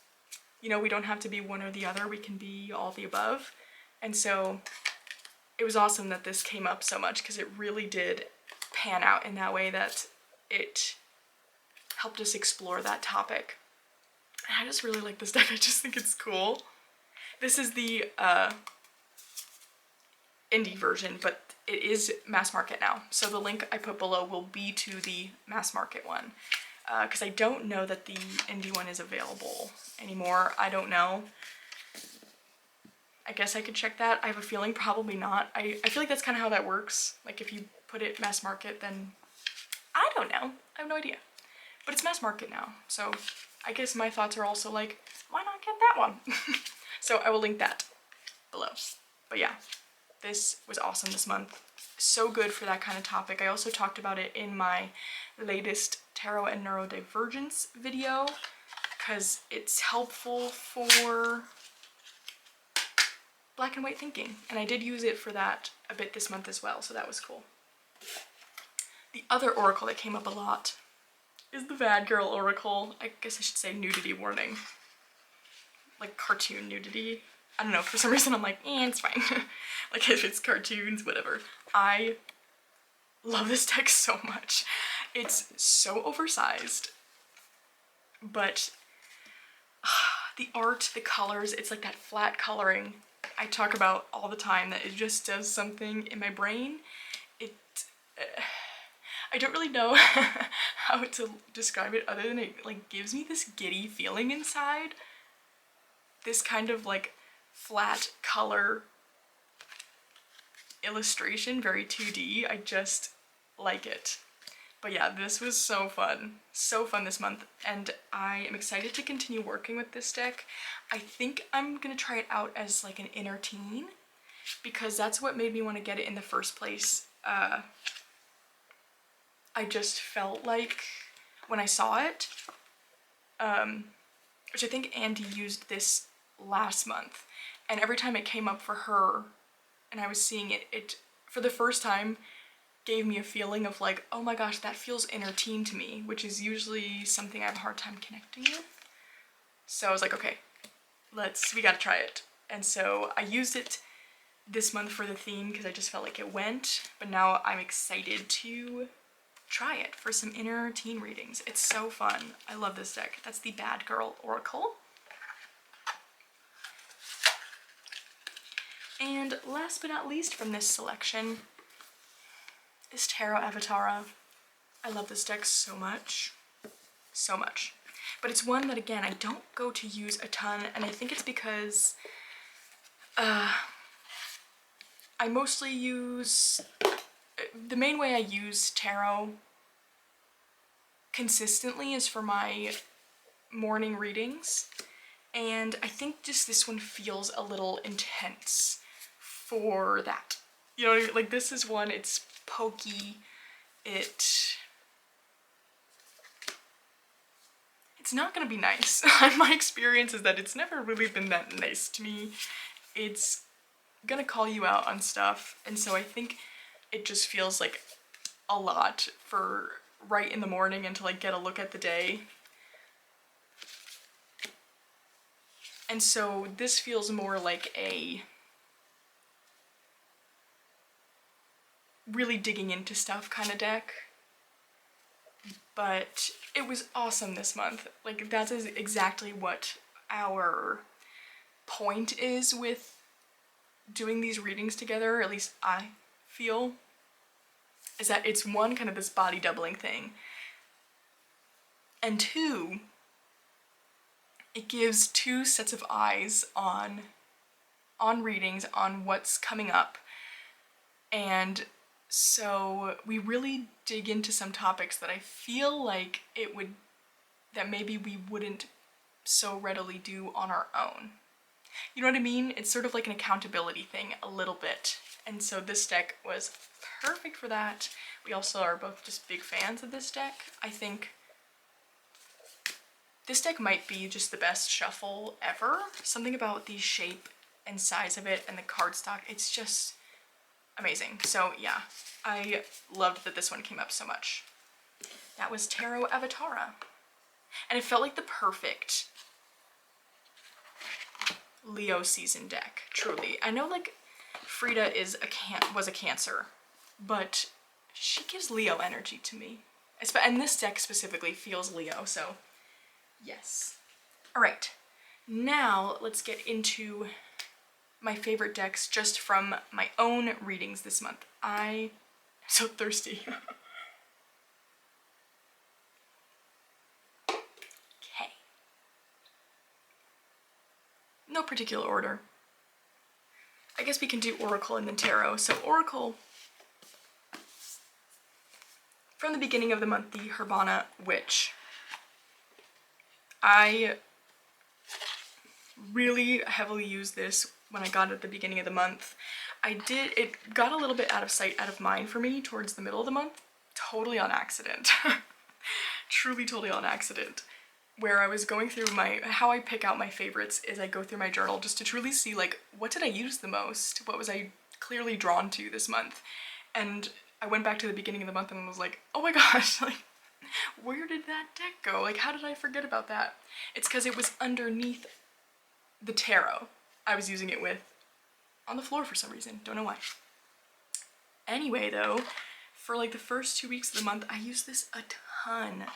You know, we don't have to be one or the other, we can be all the above. And so it was awesome that this came up so much, because it really did pan out in that way, that it helped us explore that topic. And I just really like this deck. I just think it's cool. This is the indie version, but it is mass market now. So the link I put below will be to the mass market one. Because I don't know that the indie one is available anymore. I don't know. I guess I could check that. I have a feeling probably not. I feel like that's kind of how that works. Like, if you put it mass market, then I don't know. I have no idea. But it's mass market now, so I guess my thoughts are also like, why not get that one? So I will link that below. But yeah, this was awesome this month. So good for that kind of topic. I also talked about it in my latest Tarot and Neurodivergence video, because it's helpful for black and white thinking, and I did use it for that a bit this month as well, so that was cool. The other oracle that came up a lot is the Bad Girl Oracle. I guess I should say nudity warning. Like cartoon nudity. I don't know, for some reason I'm like, it's fine. Like, if it's cartoons, whatever. I love this deck so much. It's so oversized, but the art, the colors, it's like that flat coloring I talk about all the time, that it just does something in my brain. I don't really know how to describe it other than it like gives me this giddy feeling inside. This kind of like flat color illustration, very 2D. I just like it. But yeah, this was so fun this month, and I am excited to continue working with this deck. I think I'm gonna try it out as like an inner teen, because that's what made me want to get it in the first place. I just felt like when I saw it, which I think Andy used this last month, and every time it came up for her and I was seeing it, it for the first time gave me a feeling of like, oh my gosh, that feels inner teen to me, which is usually something I have a hard time connecting with. So I was like, okay, we gotta try it. And so I used it this month for the theme because I just felt like it went, but now I'm excited to try it for some inner teen readings. It's so fun. I love this deck. That's the Bad Girl Oracle. And last but not least from this selection is Tarot Avatara. I love this deck so much. So much. But it's one that, again, I don't go to use a ton, and I think it's because I mostly use, the main way I use tarot consistently is for my morning readings, and I think just this one feels a little intense for that. You know what I mean? Like, this is one, it's pokey, it's not gonna be nice. My experience is that it's never really been that nice to me. It's gonna call you out on stuff, and so I think it just feels like a lot for right in the morning and to like get a look at the day. And so this feels more like a really digging into stuff kind of deck. But it was awesome this month. Like, that is exactly what our point is with doing these readings together, at least I feel, is that it's one, kind of this body doubling thing, and two, it gives two sets of eyes on readings, on what's coming up, and so we really dig into some topics that I feel like that maybe we wouldn't so readily do on our own. You know what I mean? It's sort of like an accountability thing a little bit. And so this deck was perfect for that. We also are both just big fans of this deck. I think this deck might be just the best shuffle ever. Something about the shape and size of it and the cardstock, it's just amazing. So yeah, I loved that this one came up so much. That was Tarot Avatara. And it felt like the perfect Leo season deck, truly. I know like Frida was a Cancer, but she gives Leo energy to me. And this deck specifically feels Leo, so yes. All right, now let's get into my favorite decks just from my own readings this month. I'm so thirsty. Okay. No particular order. I guess we can do Oracle and then Tarot. So Oracle, from the beginning of the month, the Herbana Witch. I really heavily used this when I got it at the beginning of the month. It got a little bit out of sight, out of mind for me towards the middle of the month, totally on accident. Truly totally on accident. Where I was going through how I pick out my favorites is I go through my journal just to truly see like, what did I use the most? What was I clearly drawn to this month? And I went back to the beginning of the month and was like, oh my gosh, like, where did that deck go? Like, how did I forget about that? It's because it was underneath the tarot I was using it with on the floor for some reason. Don't know why. Anyway, though, for like the first 2 weeks of the month, I used this a ton.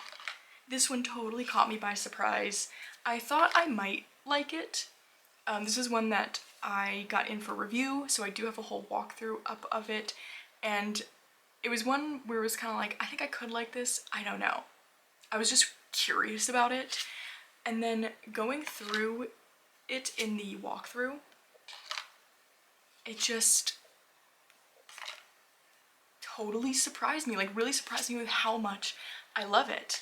This one totally caught me by surprise. I thought I might like it. This is one that I got in for review, so I do have a whole walkthrough up of it, and it was one where it was kind of like, I think I could like this, I don't know. I was just curious about it, and then going through it in the walkthrough, it just totally surprised me, like really surprised me with how much I love it.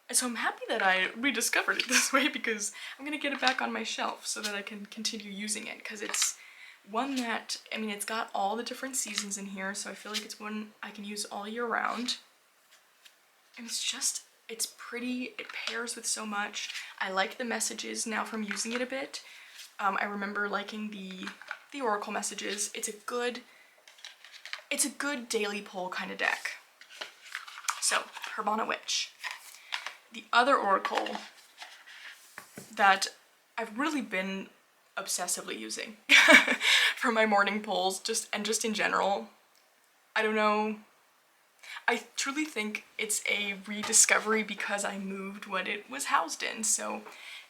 And so I'm happy that I rediscovered it this way, because I'm gonna get it back on my shelf so that I can continue using it, because it's one that, I mean, it's got all the different seasons in here, so I feel like it's one I can use all year round. And it's pretty, it pairs with so much. I like the messages now from using it a bit. I remember liking the Oracle messages. It's a good daily pull kind of deck. So, Herbana Witch. The other Oracle that I've really been obsessively using for my morning pulls, just in general. I don't know. I truly think it's a rediscovery because I moved what it was housed in. So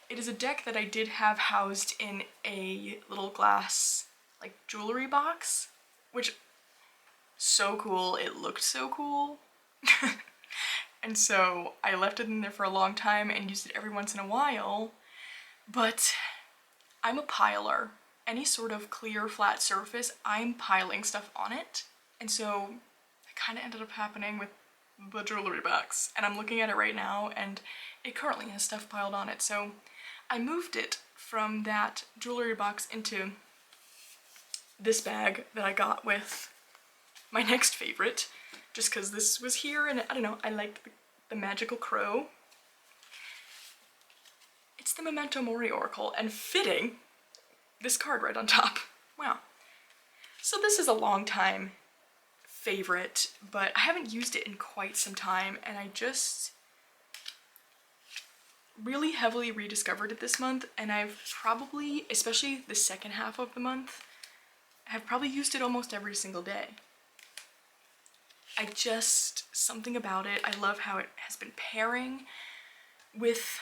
it is a deck that I did have housed in a little glass like jewelry box, which so cool. It looked so cool. And so I left it in there for a long time and used it every once in a while. But I'm a piler. Any sort of clear flat surface, I'm piling stuff on it. And so it kind of ended up happening with the jewelry box. And I'm looking at it right now and it currently has stuff piled on it. So I moved it from that jewelry box into this bag that I got with my next favorite, just because this was here and I don't know, I liked the magical crow. It's the Memento Mori Oracle, and fitting, this card right on top. Wow. So this is a long time favorite, but I haven't used it in quite some time, and I just really heavily rediscovered it this month, and I've probably, especially the second half of the month, I've probably used it almost every single day. Something about it, I love how it has been pairing with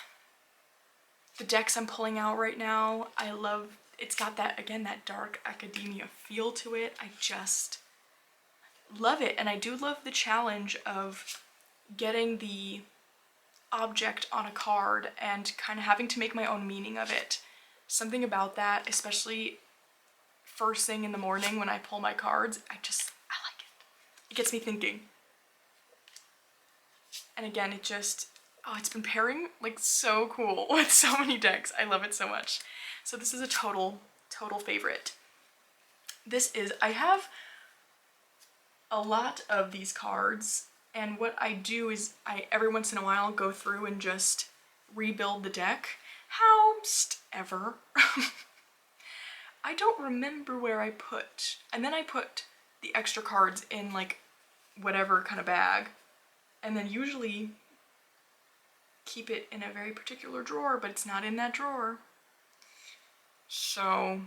the decks I'm pulling out right now. I love, it's got that, again, that dark academia feel to it. I just love it, and I do love the challenge of getting the object on a card and kind of having to make my own meaning of it. Something about that, especially first thing in the morning when I pull my cards, I like it. It gets me thinking. And again, it's been pairing like so cool with so many decks. I love it so much. So this is a total favorite. I have a lot of these cards, and what I do is I every once in a while go through and just rebuild the deck. How's ever. I don't remember where I put, and then I put the extra cards in like whatever kind of bag, and then usually keep it in a very particular drawer, but it's not in that drawer. So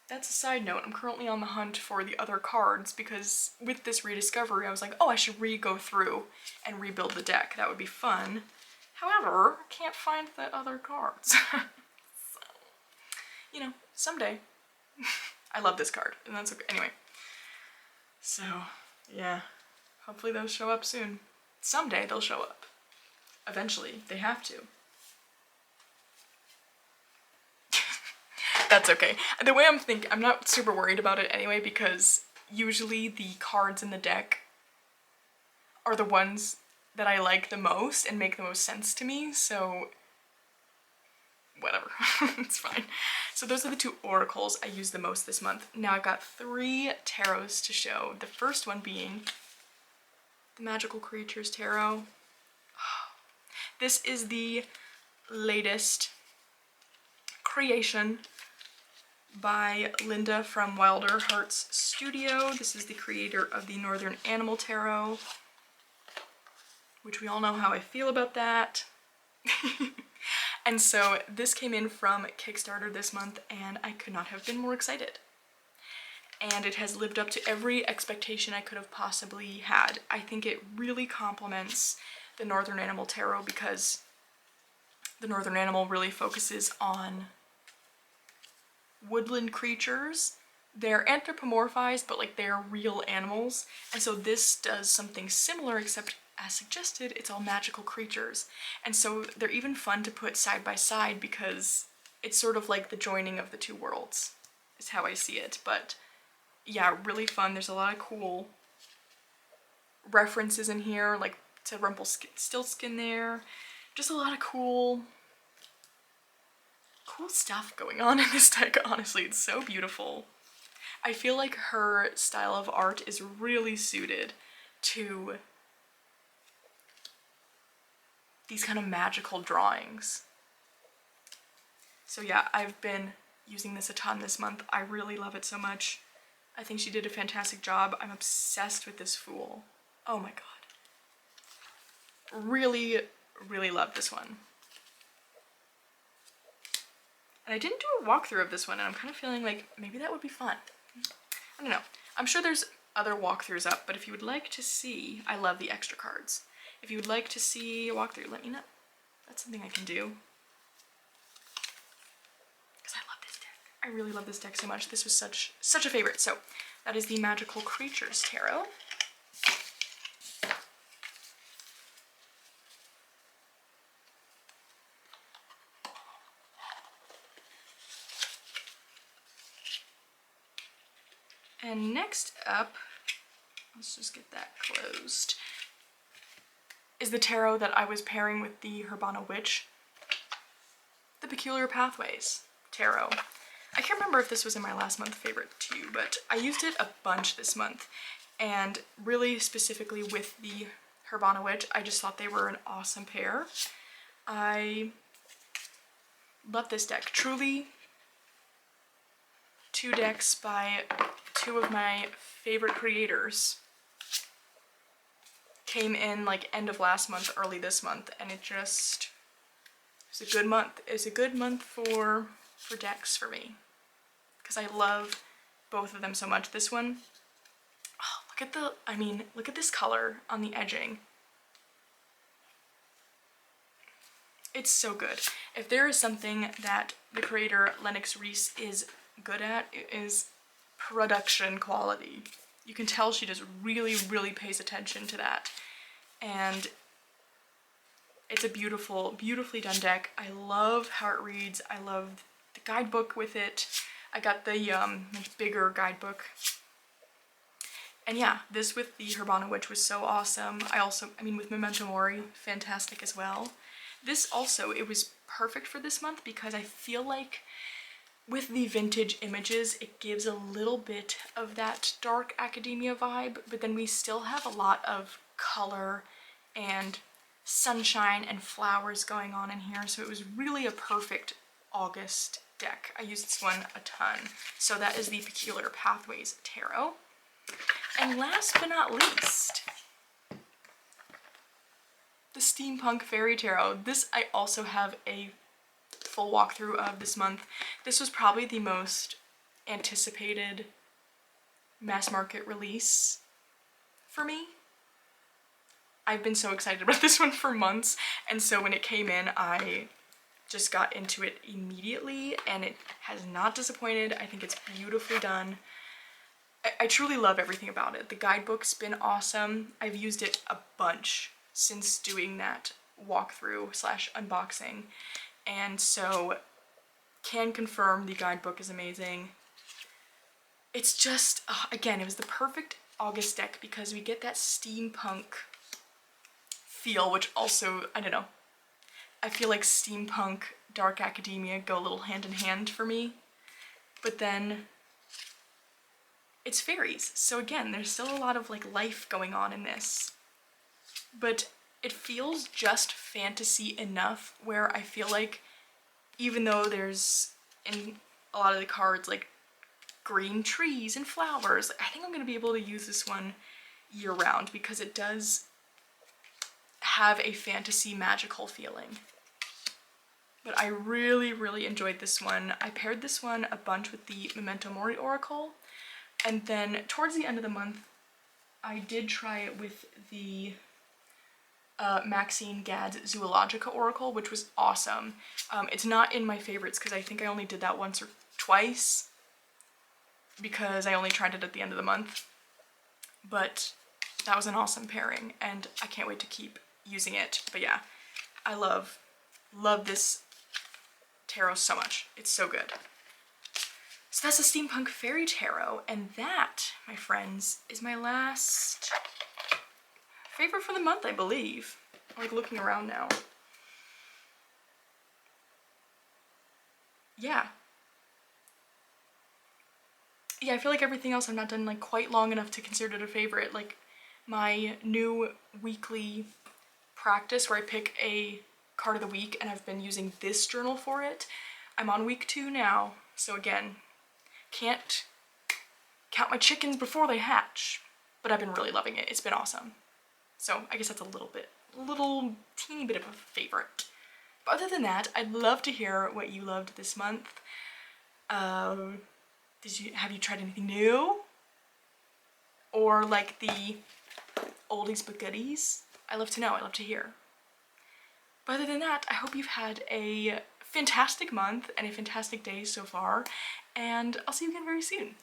that's a side note. I'm currently on the hunt for the other cards because with this rediscovery, I was like, oh, I should go through and rebuild the deck. That would be fun. However, I can't find the other cards. So, you know, someday. I love this card, and that's okay. Anyway, so yeah, hopefully those show up soon. Someday they'll show up. Eventually, they have to. That's okay. The way I'm not super worried about it anyway, because usually the cards in the deck are the ones that I like the most and make the most sense to me, so whatever. It's fine. So those are the two oracles I used the most this month. Now I've got 3 tarots to show. The first one being the Magical Creatures Tarot. This is the latest creation by Linda from Wilder Hearts Studio. This is the creator of the Northern Animal Tarot, which we all know how I feel about that. And so this came in from Kickstarter this month, and I could not have been more excited. And it has lived up to every expectation I could have possibly had. I think it really complements the Northern Animal Tarot because the Northern Animal really focuses on woodland creatures. They're anthropomorphized, but like they're real animals. And so this does something similar, except as suggested, it's all magical creatures. And so they're even fun to put side by side because it's sort of like the joining of the two worlds, is how I see it. But yeah, really fun. There's a lot of cool references in here, like to Rumpelstiltskin there. Just a lot of cool stuff going on in this deck, honestly. It's so beautiful. I feel like her style of art is really suited to these kind of magical drawings. So yeah, I've been using this a ton this month. I really love it so much. I think she did a fantastic job. I'm obsessed with this Fool. Oh my god. Really, really love this one. And I didn't do a walkthrough of this one, and I'm kind of feeling like maybe that would be fun. I don't know. I'm sure there's other walkthroughs up, but if you would like to see, I love the extra cards. If you would like to see a walkthrough, let me know. That's something I can do. Because I love this deck. I really love this deck so much. This was such a favorite. So that is the Magical Creatures Tarot. And next up, let's just get that closed, is the tarot that I was pairing with the Herbana Witch, the Peculiar Pathways Tarot. I can't remember if this was in my last month favorite too, but I used it a bunch this month, and really specifically with the Herbana Witch, I just thought they were an awesome pair. I love this deck. Truly, 2 decks by 2 of my favorite creators came in like end of last month, early this month, and it was a good month. It's a good month for decks for me, because I love both of them so much. This one, oh, look at this color on the edging. It's so good. If there is something that the creator Lennox Reese is good at, it is production quality. You can tell she just really, really pays attention to that. And it's a beautiful, beautifully done deck. I love how it reads. I love the guidebook with it. I got the much bigger guidebook. And yeah, this with the Herbana Witch was so awesome. With Memento Mori, fantastic as well. This also, it was perfect for this month because I feel like with the vintage images, it gives a little bit of that dark academia vibe, but then we still have a lot of color and sunshine and flowers going on in here, so it was really a perfect August deck. I used this one a ton. So that is the Peculiar Pathways Tarot. And last but not least, the Steampunk Faerie Tarot. This I also have a full walkthrough of this month. This was probably the most anticipated mass market release for me. I've been so excited about this one for months, and so when it came in, I just got into it immediately, and it has not disappointed. I think it's beautifully done. I truly love everything about it. The guidebook's been awesome. I've used it a bunch since doing that walkthrough / unboxing, and so can confirm the guidebook is amazing. It's just, again, it was the perfect August deck because we get that steampunk feel, which also, I don't know, I feel like steampunk, dark academia go a little hand in hand for me, but then it's fairies, so again, there's still a lot of like life going on in this, but it feels just fantasy enough where I feel like even though there's in a lot of the cards like green trees and flowers, I think I'm gonna be able to use this one year round because it does have a fantasy magical feeling. But I really, really enjoyed this one. I paired this one a bunch with the Memento Mori Oracle, and then towards the end of the month, I did try it with the Maxine Gadd's Zoologica Oracle, which was awesome. It's not in my favorites because I think I only did that once or twice because I only tried it at the end of the month, but that was an awesome pairing and I can't wait to keep using it. But yeah, I love this tarot so much. It's so good. So that's the Steampunk Faerie Tarot, and that, my friends, is my last favorite for the month, I believe. I'm like looking around now. Yeah, I feel like everything else I've not done like quite long enough to consider it a favorite. Like my new weekly practice where I pick a card of the week and I've been using this journal for it. I'm on week 2 now, so again, can't count my chickens before they hatch, but I've been really loving it. It's been awesome. So I guess that's a little teeny bit of a favorite. But other than that, I'd love to hear what you loved this month. Have you tried anything new? Or like the oldies but goodies? I love to know, I love to hear. But other than that, I hope you've had a fantastic month and a fantastic day so far, and I'll see you again very soon.